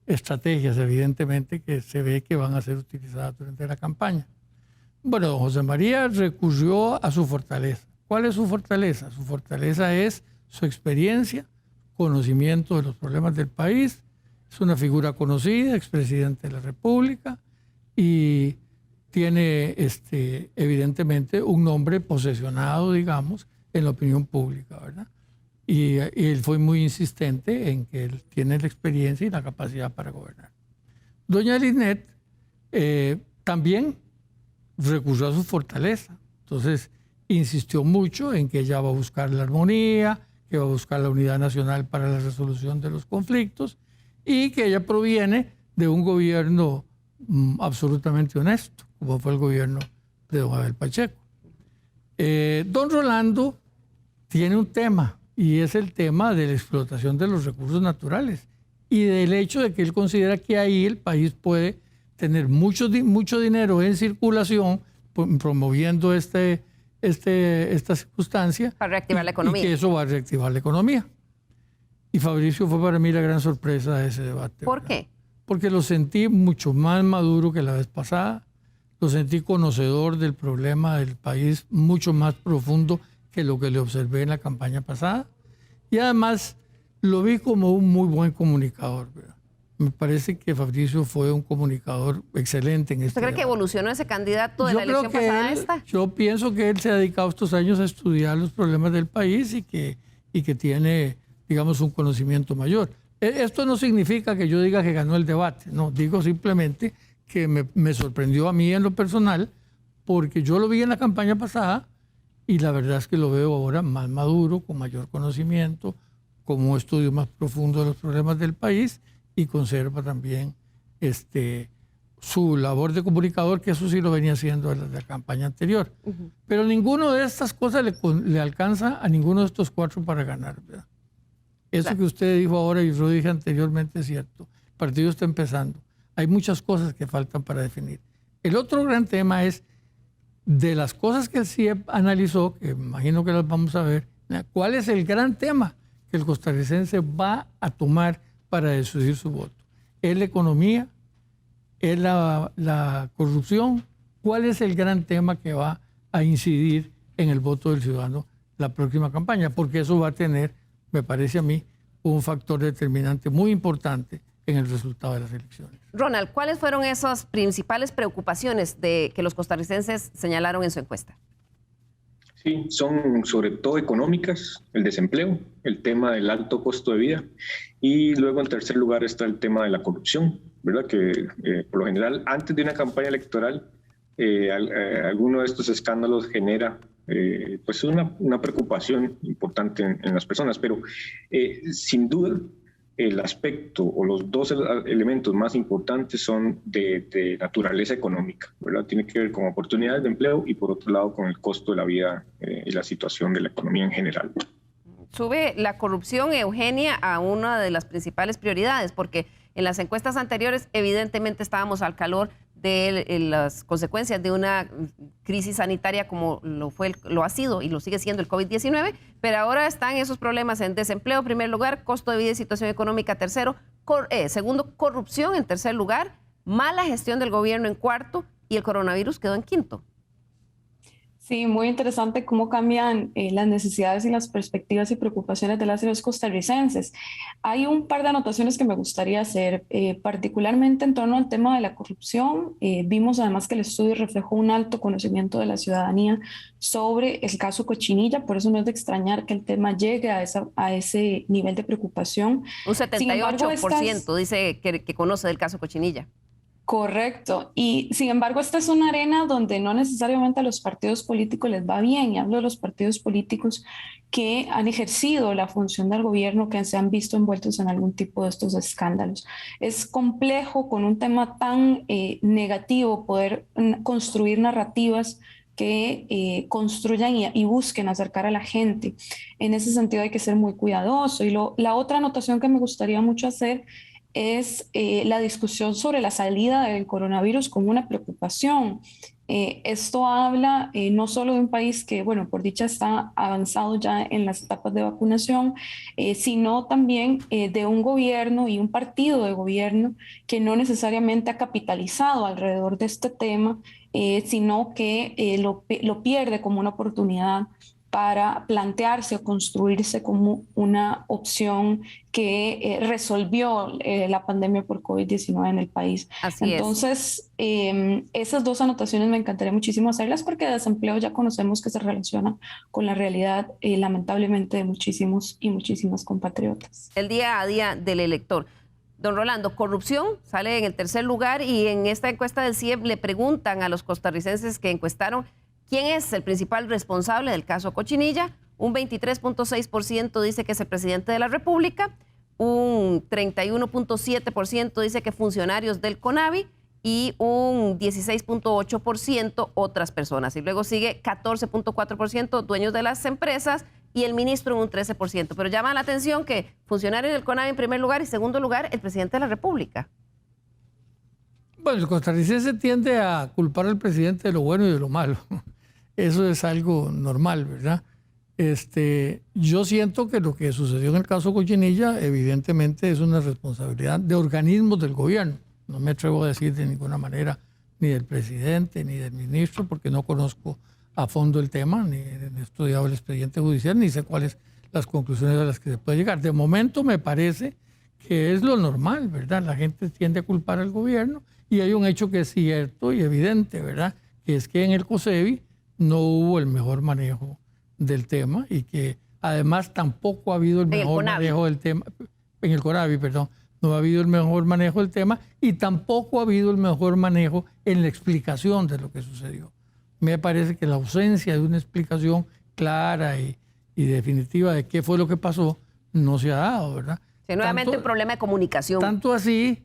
estrategias, evidentemente, que se ve que van a ser utilizadas durante la campaña. Bueno, don José María recurrió a su fortaleza. ¿Cuál es su fortaleza? Su fortaleza es su experiencia, conocimiento de los problemas del país. Es una figura conocida, expresidente de la República, y tiene evidentemente un nombre posesionado, digamos, en la opinión pública, ¿verdad? Y él fue muy insistente en que él tiene la experiencia y la capacidad para gobernar. Doña Linet también recurrió a su fortaleza. Entonces, insistió mucho en que ella va a buscar la armonía, que va a buscar la unidad nacional para la resolución de los conflictos y que ella proviene de un gobierno absolutamente honesto, como fue el gobierno de don Abel Pacheco. Don Rolando tiene un tema, y es el tema de la explotación de los recursos naturales y del hecho de que él considera que ahí el país puede tener mucho dinero en circulación, promoviendo esta circunstancia. Para reactivar la economía. Y que eso va a reactivar la economía. Y Fabricio fue para mí la gran sorpresa de ese debate. ¿Por ¿verdad? qué? Porque lo sentí mucho más maduro que la vez pasada, lo sentí conocedor del problema del país, mucho más profundo que lo que le observé en la campaña pasada. Y además lo vi como un muy buen comunicador, ¿verdad? Me parece que Fabricio fue un comunicador excelente en este ¿Usted cree que evolucionó ese candidato de la elección pasada a esta? Yo pienso que él se ha dedicado estos años a estudiar los problemas del país y que tiene, digamos, un conocimiento mayor. Esto no significa que yo diga que ganó el debate, no, digo simplemente que me sorprendió a mí en lo personal, porque yo lo vi en la campaña pasada y la verdad es que lo veo ahora más maduro, con mayor conocimiento, con un estudio más profundo de los problemas del país y conserva también su labor de comunicador, que eso sí lo venía haciendo en la campaña anterior. Pero ninguna de estas cosas le alcanza a ninguno de estos 4 para ganar, ¿verdad? Eso claro. Que usted dijo ahora y yo dije anteriormente es cierto. El partido está empezando. Hay muchas cosas que faltan para definir. El otro gran tema es de las cosas que el CIEP analizó, que imagino que las vamos a ver, ¿cuál es el gran tema que el costarricense va a tomar para decidir su voto? ¿Es la economía? ¿Es la corrupción? ¿Cuál es el gran tema que va a incidir en el voto del ciudadano la próxima campaña? Porque eso va a tener, me parece a mí, un factor determinante muy importante en el resultado de las elecciones. Ronald, ¿cuáles fueron esas principales preocupaciones que los costarricenses señalaron en su encuesta? Sí, son sobre todo económicas, el desempleo, el tema del alto costo de vida y luego en tercer lugar está el tema de la corrupción, ¿verdad? Que por lo general antes de una campaña electoral alguno de estos escándalos genera pues una preocupación importante en las personas, pero sin duda el aspecto o los dos elementos más importantes son de naturaleza económica, ¿verdad? Tiene que ver con oportunidades de empleo y por otro lado con el costo de la vida y la situación de la economía en general. Sube la corrupción, Eugenia, a una de las principales prioridades, porque en las encuestas anteriores evidentemente estábamos al calor de las consecuencias de una crisis sanitaria como lo ha sido y lo sigue siendo el COVID-19, pero ahora están esos problemas en desempleo en primer lugar, costo de vida y situación económica tercero, segundo, corrupción en tercer lugar, mala gestión del gobierno en cuarto y el coronavirus quedó en quinto. Sí, muy interesante cómo cambian las necesidades y las perspectivas y preocupaciones de las y los costarricenses. Hay un par de anotaciones que me gustaría hacer, particularmente en torno al tema de la corrupción. Vimos además que el estudio reflejó un alto conocimiento de la ciudadanía sobre el caso Cochinilla, por eso no es de extrañar que el tema llegue a ese nivel de preocupación. Un 78% dice que conoce del caso Cochinilla. Correcto. Y sin embargo, esta es una arena donde no necesariamente a los partidos políticos les va bien. Y hablo de los partidos políticos que han ejercido la función del gobierno, que se han visto envueltos en algún tipo de estos escándalos. Es complejo con un tema tan negativo poder construir narrativas que construyan y busquen acercar a la gente. En ese sentido hay que ser muy cuidadoso. Y la otra anotación que me gustaría mucho hacer es la discusión sobre la salida del coronavirus como una preocupación. Esto habla no solo de un país que, bueno, por dicha está avanzado ya en las etapas de vacunación, sino también de un gobierno y un partido de gobierno que no necesariamente ha capitalizado alrededor de este tema, sino que lo pierde como una oportunidad para plantearse o construirse como una opción que resolvió la pandemia por COVID-19 en el país. Entonces, esas dos anotaciones me encantaría muchísimo hacerlas porque el desempleo ya conocemos que se relaciona con la realidad, lamentablemente, de muchísimos y muchísimas compatriotas. El día a día del elector. Don Rolando, corrupción sale en el tercer lugar y en esta encuesta del CIEP le preguntan a los costarricenses que encuestaron ¿quién es el principal responsable del caso Cochinilla? Un 23.6% dice que es el presidente de la República, un 31.7% dice que funcionarios del CONAVI y un 16.8% otras personas. Y luego sigue 14.4% dueños de las empresas y el ministro en un 13%. Pero llama la atención que funcionarios del CONAVI en primer lugar y segundo lugar el presidente de la República. Bueno, el costarricense tiende a culpar al presidente de lo bueno y de lo malo. Eso es algo normal, ¿verdad? Yo siento que lo que sucedió en el caso Cochinilla evidentemente es una responsabilidad de organismos del gobierno. No me atrevo a decir de ninguna manera ni del presidente ni del ministro porque no conozco a fondo el tema, ni he estudiado el expediente judicial, ni sé cuáles las conclusiones a las que se puede llegar. De momento me parece que es lo normal, ¿verdad? La gente tiende a culpar al gobierno y hay un hecho que es cierto y evidente, ¿verdad? Que es que en el COSEBI no hubo el mejor manejo del tema y que además tampoco ha habido el mejor manejo del tema, en el CONAVI, perdón, no ha habido el mejor manejo del tema y tampoco ha habido el mejor manejo en la explicación de lo que sucedió. Me parece que la ausencia de una explicación clara y definitiva de qué fue lo que pasó no se ha dado, ¿verdad? Sí, nuevamente un problema de comunicación. Tanto así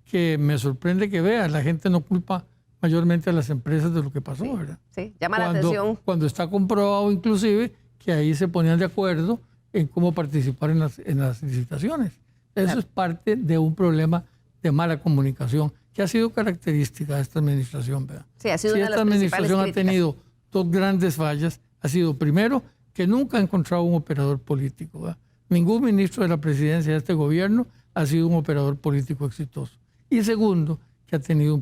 que me sorprende que vean, la gente no culpa mayormente a las empresas de lo que pasó, ¿verdad? Sí, llama la atención. Cuando está comprobado inclusive que ahí se ponían de acuerdo en cómo participar en las licitaciones. Eso es parte de un problema de mala comunicación que ha sido característica de esta administración, ¿verdad? Sí, ha sido si una de esta las administración principales ha tenido dos grandes fallas ha sido, primero, que nunca ha encontrado un operador político, ¿verdad? Ningún ministro de la presidencia de este gobierno ha sido un operador político exitoso. Y segundo, que ha tenido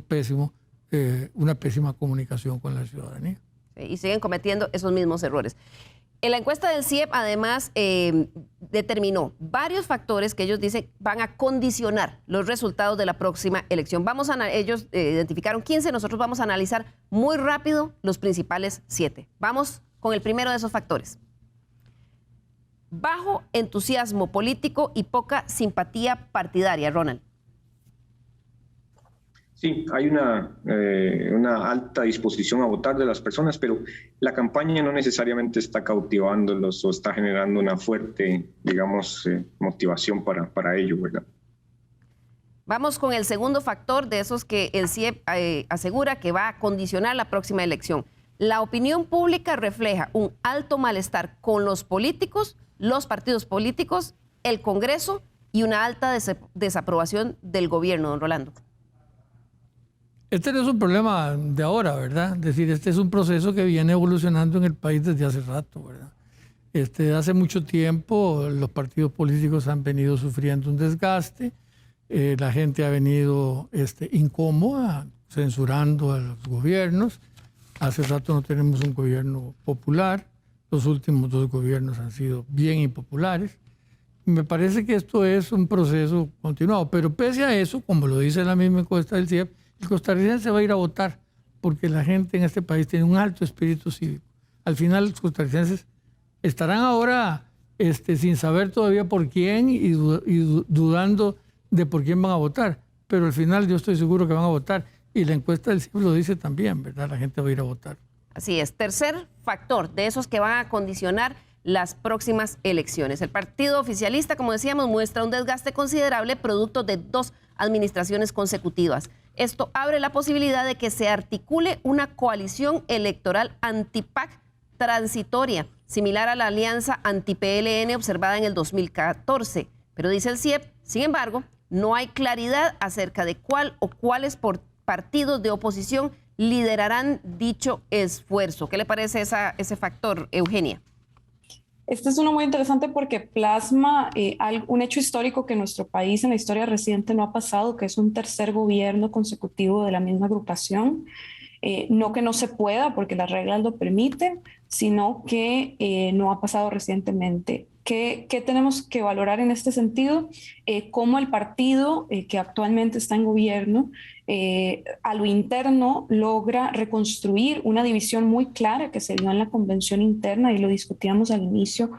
una pésima comunicación con la ciudadanía. Y siguen cometiendo esos mismos errores. En la encuesta del CIEP, además, determinó varios factores que ellos dicen van a condicionar los resultados de la próxima elección. Ellos identificaron 15, nosotros vamos a analizar muy rápido los principales 7. Vamos con el primero de esos factores. Bajo entusiasmo político y poca simpatía partidaria, Ronald. Sí, hay una alta disposición a votar de las personas, pero la campaña no necesariamente está cautivándolos o está generando una fuerte, digamos, motivación para ello, ¿verdad? Vamos con el segundo factor de esos que el CIEP asegura que va a condicionar la próxima elección. La opinión pública refleja un alto malestar con los políticos, los partidos políticos, el Congreso y una alta desaprobación del gobierno, don Rolando. Este no es un problema de ahora, ¿verdad? Es decir, este es un proceso que viene evolucionando en el país desde hace rato, ¿verdad? Desde hace mucho tiempo los partidos políticos han venido sufriendo un desgaste, la gente ha venido incómoda, censurando a los gobiernos. Hace rato no tenemos un gobierno popular, los últimos 2 gobiernos han sido bien impopulares. Me parece que esto es un proceso continuado, pero pese a eso, como lo dice la misma encuesta del CIEP, el costarricense va a ir a votar porque la gente en este país tiene un alto espíritu cívico. Al final los costarricenses estarán ahora sin saber todavía por quién y dudando de por quién van a votar, pero al final yo estoy seguro que van a votar y la encuesta del CIEP lo dice también, ¿verdad? La gente va a ir a votar. Así es. Tercer factor de esos que van a condicionar las próximas elecciones. El partido oficialista, como decíamos, muestra un desgaste considerable producto de 2 administraciones consecutivas. Esto abre la posibilidad de que se articule una coalición electoral anti-PAC transitoria, similar a la alianza anti-PLN observada en el 2014. Pero dice el CIEP, sin embargo, no hay claridad acerca de cuál o cuáles partidos de oposición liderarán dicho esfuerzo. ¿Qué le parece ese factor, Eugenia? Este es uno muy interesante porque plasma un hecho histórico que nuestro país en la historia reciente no ha pasado, que es un tercer gobierno consecutivo de la misma agrupación. No que no se pueda, porque las reglas lo permiten, sino que no ha pasado recientemente. ¿Qué tenemos que valorar en este sentido? Cómo el partido que actualmente está en gobierno a lo interno logra reconstruir una división muy clara que se dio en la convención interna y lo discutíamos al inicio,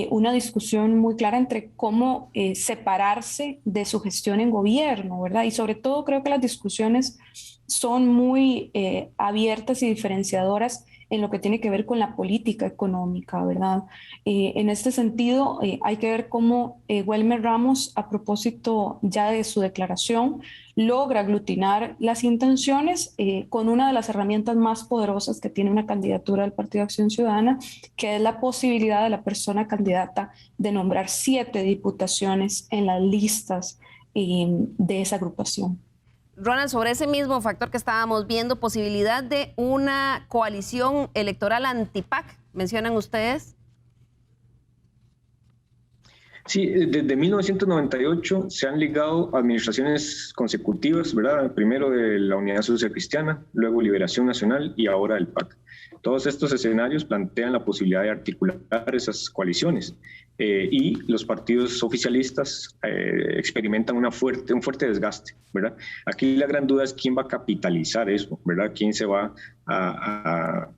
una discusión muy clara entre cómo separarse de su gestión en gobierno, ¿verdad? Y sobre todo creo que las discusiones son muy abiertas y diferenciadoras en lo que tiene que ver con la política económica, ¿verdad? En este sentido, hay que ver cómo Welmer Ramos, a propósito ya de su declaración, logra aglutinar las intenciones con una de las herramientas más poderosas que tiene una candidatura del Partido Acción Ciudadana, que es la posibilidad de la persona candidata de nombrar 7 diputaciones en las listas de esa agrupación. Ronald, sobre ese mismo factor que estábamos viendo, posibilidad de una coalición electoral anti-PAC, ¿mencionan ustedes? Sí, desde 1998 se han ligado administraciones consecutivas, ¿verdad? Primero de la Unidad Social Cristiana, luego Liberación Nacional y ahora el PAC. Todos estos escenarios plantean la posibilidad de articular esas coaliciones y los partidos oficialistas experimentan un fuerte desgaste, ¿verdad? Aquí la gran duda es quién va a capitalizar eso, ¿verdad? ¿Quién se va a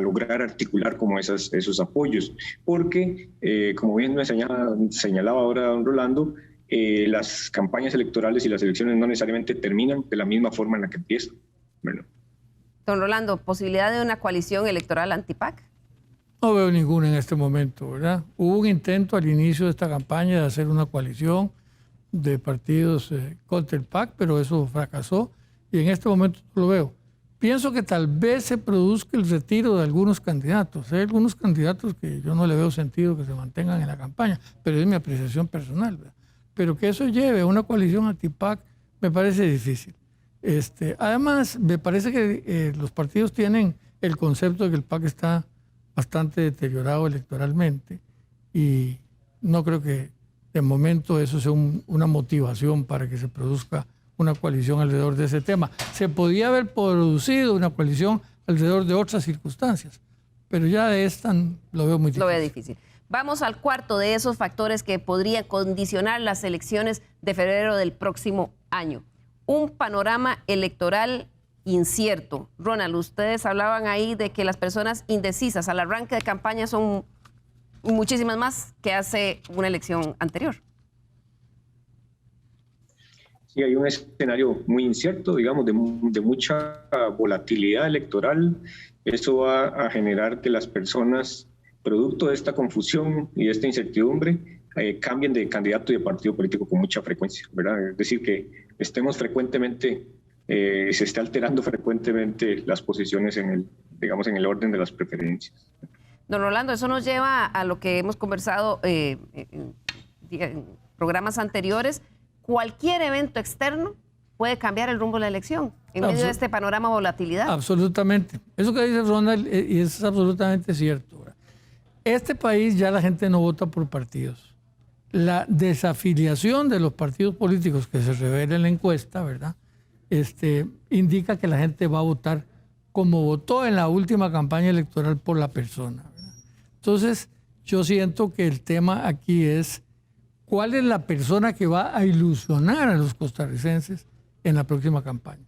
lograr articular como esos apoyos? Porque, como bien me señalaba ahora don Rolando, las campañas electorales y las elecciones no necesariamente terminan de la misma forma en la que empiezan, ¿verdad? Don Rolando, ¿posibilidad de una coalición electoral anti-PAC? No veo ninguna en este momento, ¿verdad? Hubo un intento al inicio de esta campaña de hacer una coalición de partidos contra el PAC, pero eso fracasó y en este momento no lo veo. Pienso que tal vez se produzca el retiro de algunos candidatos. Hay algunos candidatos que yo no le veo sentido que se mantengan en la campaña, pero es mi apreciación personal, ¿verdad? Pero que eso lleve a una coalición anti-PAC me parece difícil. Además, me parece que los partidos tienen el concepto de que el PAC está bastante deteriorado electoralmente y no creo que de momento eso sea una motivación para que se produzca una coalición alrededor de ese tema. Se podía haber producido una coalición alrededor de otras circunstancias, pero ya de esta lo veo muy difícil. Lo veo difícil. Vamos al cuarto de esos factores que podrían condicionar las elecciones de febrero del próximo año. Un panorama electoral incierto. Ronald, ustedes hablaban ahí de que las personas indecisas al arranque de campaña son muchísimas más que hace una elección anterior. Sí, hay un escenario muy incierto, digamos, de mucha volatilidad electoral. Eso va a generar que las personas, producto de esta confusión y de esta incertidumbre, cambien de candidato y de partido político con mucha frecuencia, ¿verdad? Es decir, que estemos frecuentemente, se está alterando frecuentemente las posiciones en el orden de las preferencias. Don Rolando, eso nos lleva a lo que hemos conversado en programas anteriores. Cualquier evento externo puede cambiar el rumbo de la elección en medio de este panorama de volatilidad. Absolutamente. Eso que dice Ronald y es absolutamente cierto. Este país ya la gente no vota por partidos. La desafiliación de los partidos políticos que se revela en la encuesta, ¿verdad? Indica que la gente va a votar como votó en la última campaña electoral por la persona, ¿verdad? Entonces, yo siento que el tema aquí es cuál es la persona que va a ilusionar a los costarricenses en la próxima campaña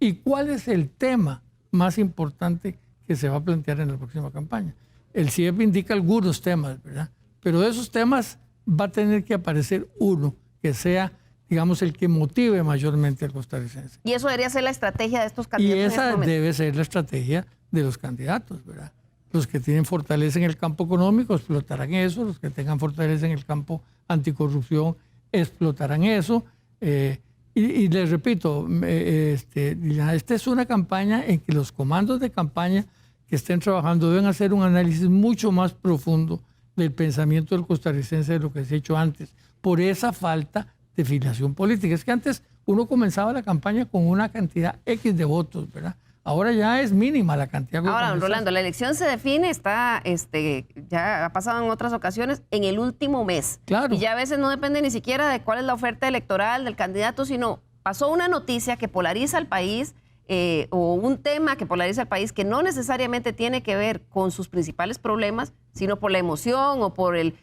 y cuál es el tema más importante que se va a plantear en la próxima campaña. El CIEP indica algunos temas, ¿verdad? Pero de esos temas va a tener que aparecer uno que sea, digamos, el que motive mayormente al costarricense. Y eso debería ser la estrategia de estos candidatos. Y esa debe ser la estrategia de los candidatos, ¿verdad? Los que tienen fortaleza en el campo económico explotarán eso, los que tengan fortaleza en el campo anticorrupción explotarán eso. Y les repito, esta es una campaña en que los comandos de campaña que estén trabajando deben hacer un análisis mucho más profundo del pensamiento del costarricense de lo que se ha hecho antes, por esa falta de filiación política. Es que antes uno comenzaba la campaña con una cantidad X de votos, ¿verdad? Ahora ya es mínima la cantidad. Ahora, don Rolando, la elección se define, ya ha pasado en otras ocasiones, en el último mes. Claro. Y ya a veces no depende ni siquiera de cuál es la oferta electoral del candidato, sino pasó una noticia que polariza al país o un tema que polariza al país que no necesariamente tiene que ver con sus principales problemas, sino por la emoción o por el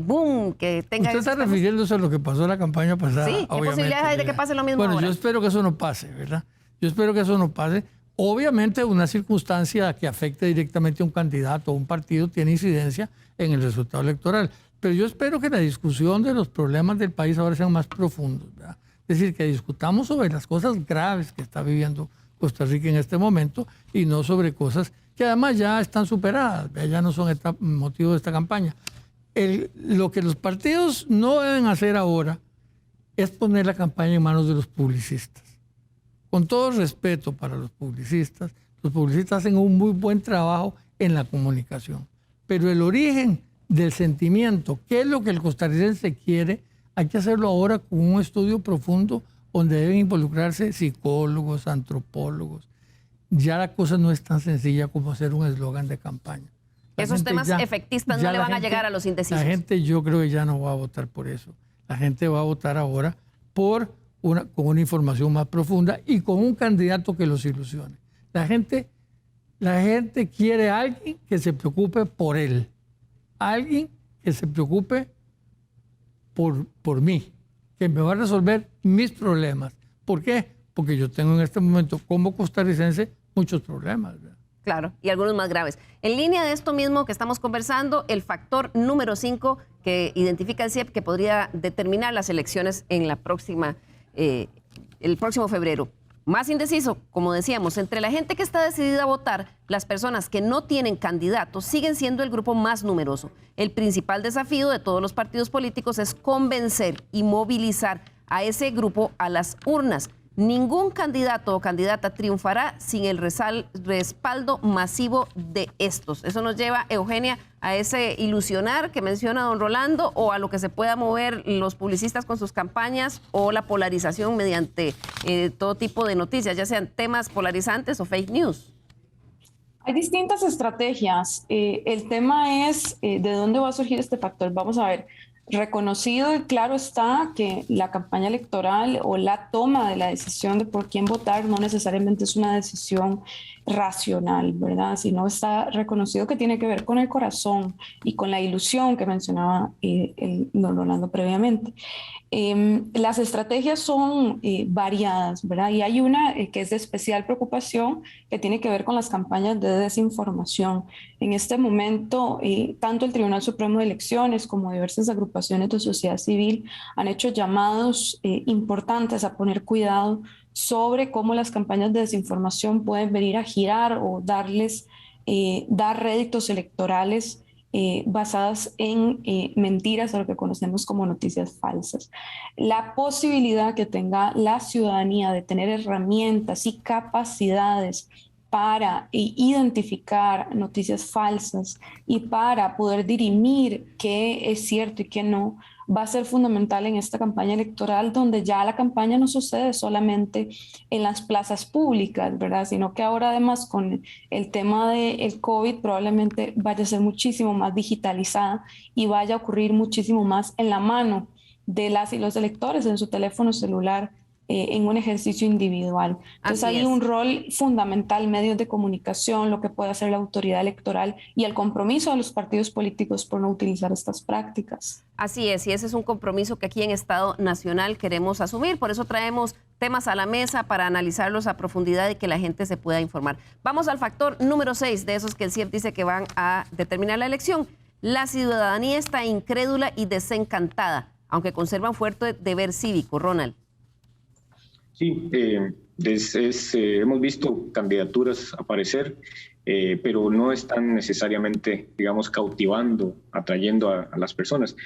boom que tenga. Usted está refiriéndose a lo que pasó en la campaña pasada. Sí, ¿qué posibilidades hay de que pase lo mismo ahora? Bueno, yo espero que eso no pase, ¿verdad? Yo espero que eso no pase. Obviamente una circunstancia que afecte directamente a un candidato o un partido tiene incidencia en el resultado electoral. Pero yo espero que la discusión de los problemas del país ahora sean más profundos, ¿verdad? Es decir, que discutamos sobre las cosas graves que está viviendo Costa Rica en este momento y no sobre cosas que además ya están superadas, ya no son motivo de esta campaña. Lo que los partidos no deben hacer ahora es poner la campaña en manos de los publicistas. Con todo respeto para los publicistas hacen un muy buen trabajo en la comunicación. Pero el origen del sentimiento, qué es lo que el costarricense quiere, hay que hacerlo ahora con un estudio profundo donde deben involucrarse psicólogos, antropólogos. Ya la cosa no es tan sencilla como hacer un eslogan de campaña. Esos temas efectistas no le van a llegar a los indecisos. La gente, yo creo que ya no va a votar por eso. La gente va a votar ahora con una información más profunda y con un candidato que los ilusione. La gente quiere a alguien que se preocupe por él, alguien que se preocupe por mí, que me va a resolver mis problemas. ¿Por qué? Porque yo tengo en este momento como costarricense muchos problemas, ¿verdad? Claro, y algunos más graves. En línea de esto mismo que estamos conversando, el factor número 5 que identifica el CIEP que podría determinar las elecciones en la próxima el próximo febrero. Más indeciso, como decíamos, entre la gente que está decidida a votar, las personas que no tienen candidatos siguen siendo el grupo más numeroso. El principal desafío de todos los partidos políticos es convencer y movilizar a ese grupo a las urnas. Ningún candidato o candidata triunfará sin el respaldo masivo de estos. Eso nos lleva, Eugenia, a ese ilusionar que menciona don Rolando o a lo que se pueda mover los publicistas con sus campañas o la polarización mediante todo tipo de noticias, ya sean temas polarizantes o fake news. Hay distintas estrategias. El tema es de dónde va a surgir este factor. Vamos a ver, reconocido y claro está que la campaña electoral o la toma de la decisión de por quién votar no necesariamente es una decisión racional, ¿verdad? Sino está reconocido que tiene que ver con el corazón y con la ilusión que mencionaba don Rolando previamente. Las estrategias son variadas, ¿verdad? Y hay una que es de especial preocupación que tiene que ver con las campañas de desinformación. En este momento, tanto el Tribunal Supremo de Elecciones como diversas agrupaciones de sociedad civil han hecho llamados importantes a poner cuidado sobre cómo las campañas de desinformación pueden venir a girar o dar réditos electorales basadas en mentiras o lo que conocemos como noticias falsas. La posibilidad que tenga la ciudadanía de tener herramientas y capacidades para identificar noticias falsas y para poder dirimir qué es cierto y qué no, va a ser fundamental en esta campaña electoral, donde ya la campaña no sucede solamente en las plazas públicas, ¿verdad? Sino que ahora además con el tema del COVID probablemente vaya a ser muchísimo más digitalizada y vaya a ocurrir muchísimo más en la mano de las y los electores, en su teléfono celular, en un ejercicio individual. Entonces hay un rol fundamental, medios de comunicación, lo que puede hacer la autoridad electoral y el compromiso de los partidos políticos por no utilizar estas prácticas. Así es, y ese es un compromiso que aquí en Estado Nacional queremos asumir. Por eso traemos temas a la mesa para analizarlos a profundidad y que la gente se pueda informar. Vamos al factor número 6 de esos que el CIEP dice que van a determinar la elección. La ciudadanía está incrédula y desencantada, aunque conserva un fuerte deber cívico. Ronald. Sí, hemos visto candidaturas aparecer, pero no están necesariamente, digamos, cautivando, atrayendo a las personas.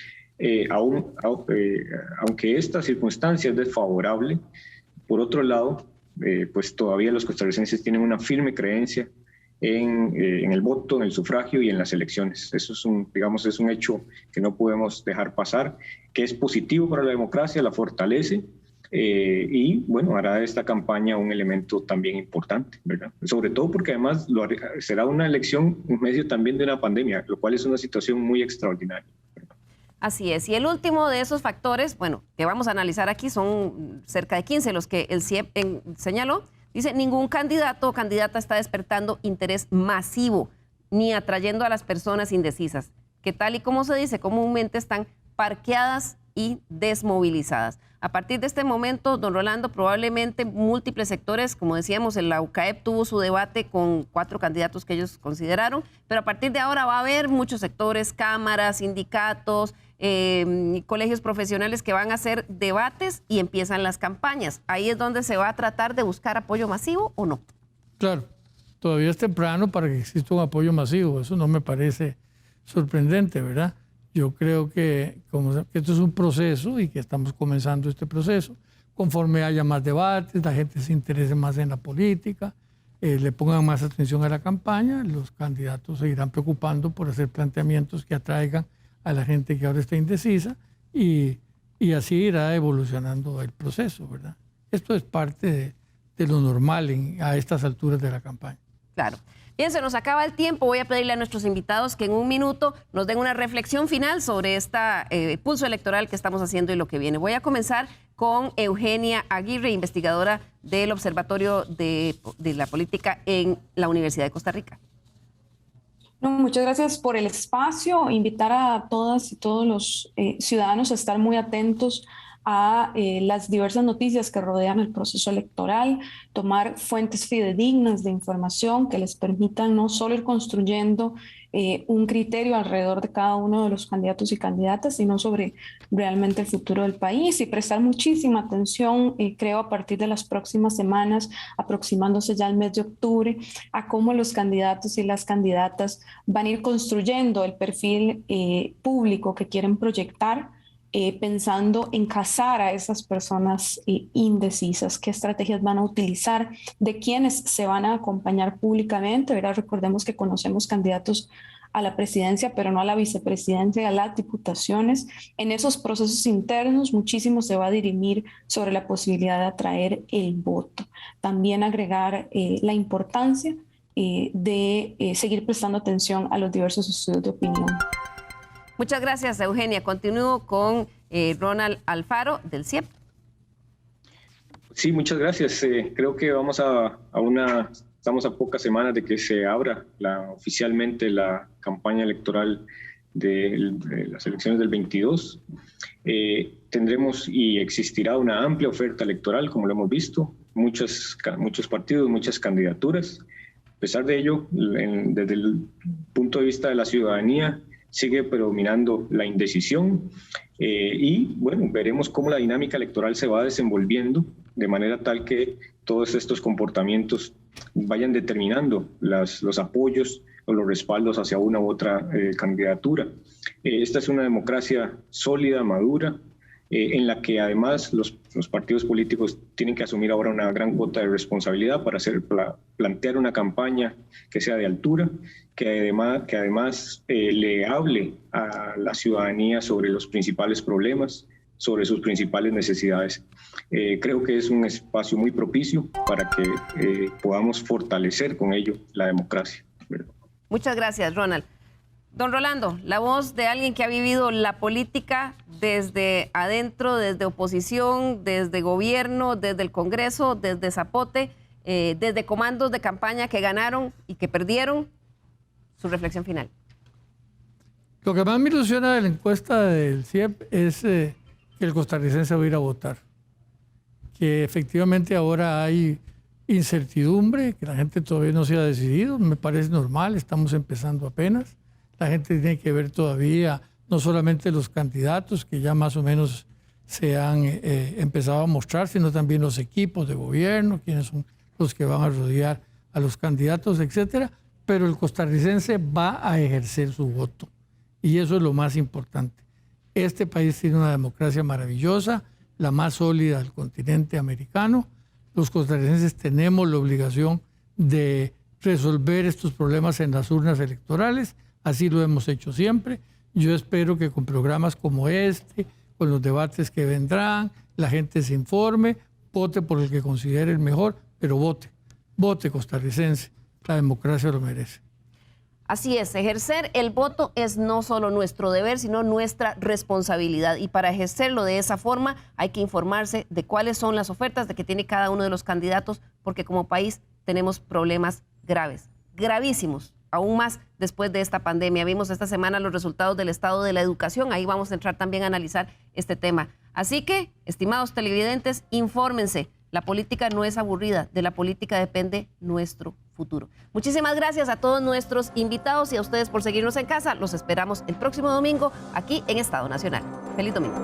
Aunque esta circunstancia es desfavorable, por otro lado, pues todavía los costarricenses tienen una firme creencia en el voto, en el sufragio y en las elecciones. Eso es es un hecho que no podemos dejar pasar, que es positivo para la democracia, la fortalece. Y bueno, hará de esta campaña un elemento también importante, ¿verdad? Sobre todo porque además será una elección en medio también de una pandemia, lo cual es una situación muy extraordinaria, ¿verdad? Así es. Y el último de esos factores, bueno, que vamos a analizar aquí, son cerca de 15 los que el CIEP señaló. Dice, ningún candidato o candidata está despertando interés masivo ni atrayendo a las personas indecisas, que tal y como se dice comúnmente están parqueadas y desmovilizadas. A partir de este momento, don Rolando, probablemente múltiples sectores, como decíamos, la UCAEP tuvo su debate con 4 candidatos que ellos consideraron, pero a partir de ahora va a haber muchos sectores, cámaras, sindicatos, colegios profesionales que van a hacer debates y empiezan las campañas. Ahí es donde se va a tratar de buscar apoyo masivo, ¿o no? Claro, todavía es temprano para que exista un apoyo masivo, eso no me parece sorprendente, ¿verdad? Yo creo que esto es un proceso y que estamos comenzando este proceso. Conforme haya más debates, la gente se interese más en la política, le pongan más atención a la campaña, los candidatos se irán preocupando por hacer planteamientos que atraigan a la gente que ahora está indecisa y así irá evolucionando el proceso, ¿verdad? Esto es parte de lo normal a estas alturas de la campaña. Claro. Bien, se nos acaba el tiempo. Voy a pedirle a nuestros invitados que en un minuto nos den una reflexión final sobre este pulso electoral que estamos haciendo y lo que viene. Voy a comenzar con Eugenia Aguirre, investigadora del Observatorio de la Política en la Universidad de Costa Rica. Muchas gracias por el espacio. Invitar a todas y todos los ciudadanos a estar muy atentos a las diversas noticias que rodean el proceso electoral, tomar fuentes fidedignas de información que les permitan no solo ir construyendo un criterio alrededor de cada uno de los candidatos y candidatas, sino sobre realmente el futuro del país y prestar muchísima atención, creo, a partir de las próximas semanas, aproximándose ya al mes de octubre, a cómo los candidatos y las candidatas van a ir construyendo el perfil público que quieren proyectar, pensando en cazar a esas personas indecisas, qué estrategias van a utilizar, de quiénes se van a acompañar públicamente. ¿Verdad? Recordemos que conocemos candidatos a la presidencia, pero no a la vicepresidencia, a las diputaciones. En esos procesos internos, muchísimo se va a dirimir sobre la posibilidad de atraer el voto. También agregar la importancia de seguir prestando atención a los diversos estudios de opinión. Muchas gracias, Eugenia. Continúo con Ronald Alfaro, del CIEP. Sí, muchas gracias. Creo que estamos a pocas semanas de que se abra oficialmente la campaña electoral de las elecciones del 22. Tendremos y existirá una amplia oferta electoral, como lo hemos visto, muchos partidos, muchas candidaturas. A pesar de ello, desde el punto de vista de la ciudadanía, sigue predominando la indecisión y bueno, veremos cómo la dinámica electoral se va desenvolviendo de manera tal que todos estos comportamientos vayan determinando los apoyos o los respaldos hacia una u otra candidatura. Esta es una democracia sólida, madura, en la que además los partidos políticos tienen que asumir ahora una gran cuota de responsabilidad para plantear una campaña que sea de altura, que además le hable a la ciudadanía sobre los principales problemas, sobre sus principales necesidades. Creo que es un espacio muy propicio para que podamos fortalecer con ello la democracia. Muchas gracias, Ronald. Don Rolando, la voz de alguien que ha vivido la política desde adentro, desde oposición, desde gobierno, desde el Congreso, desde Zapote, desde comandos de campaña que ganaron y que perdieron. Su reflexión final. Lo que más me ilusiona de la encuesta del CIEP es que el costarricense va a ir a votar. Que efectivamente ahora hay incertidumbre, que la gente todavía no se ha decidido. Me parece normal, estamos empezando apenas. La gente tiene que ver todavía no solamente los candidatos que ya más o menos se han empezado a mostrar, sino también los equipos de gobierno, quiénes son los que van a rodear a los candidatos, etcétera. Pero el costarricense va a ejercer su voto. Y eso es lo más importante. Este país tiene una democracia maravillosa, la más sólida del continente americano. Los costarricenses tenemos la obligación de resolver estos problemas en las urnas electorales. Así lo hemos hecho siempre. Yo espero que con programas como este, con los debates que vendrán, la gente se informe, vote por el que considere el mejor, pero vote. Vote costarricense. La democracia lo merece. Así es, ejercer el voto es no solo nuestro deber, sino nuestra responsabilidad. Y para ejercerlo de esa forma hay que informarse de cuáles son las ofertas de que tiene cada uno de los candidatos, porque como país tenemos problemas graves, gravísimos, aún más después de esta pandemia. Vimos esta semana los resultados del estado de la educación, ahí vamos a entrar también a analizar este tema. Así que, estimados televidentes, infórmense. La política no es aburrida, de la política depende nuestro futuro. Muchísimas gracias a todos nuestros invitados y a ustedes por seguirnos en casa. Los esperamos el próximo domingo aquí en Estado Nacional. Feliz domingo.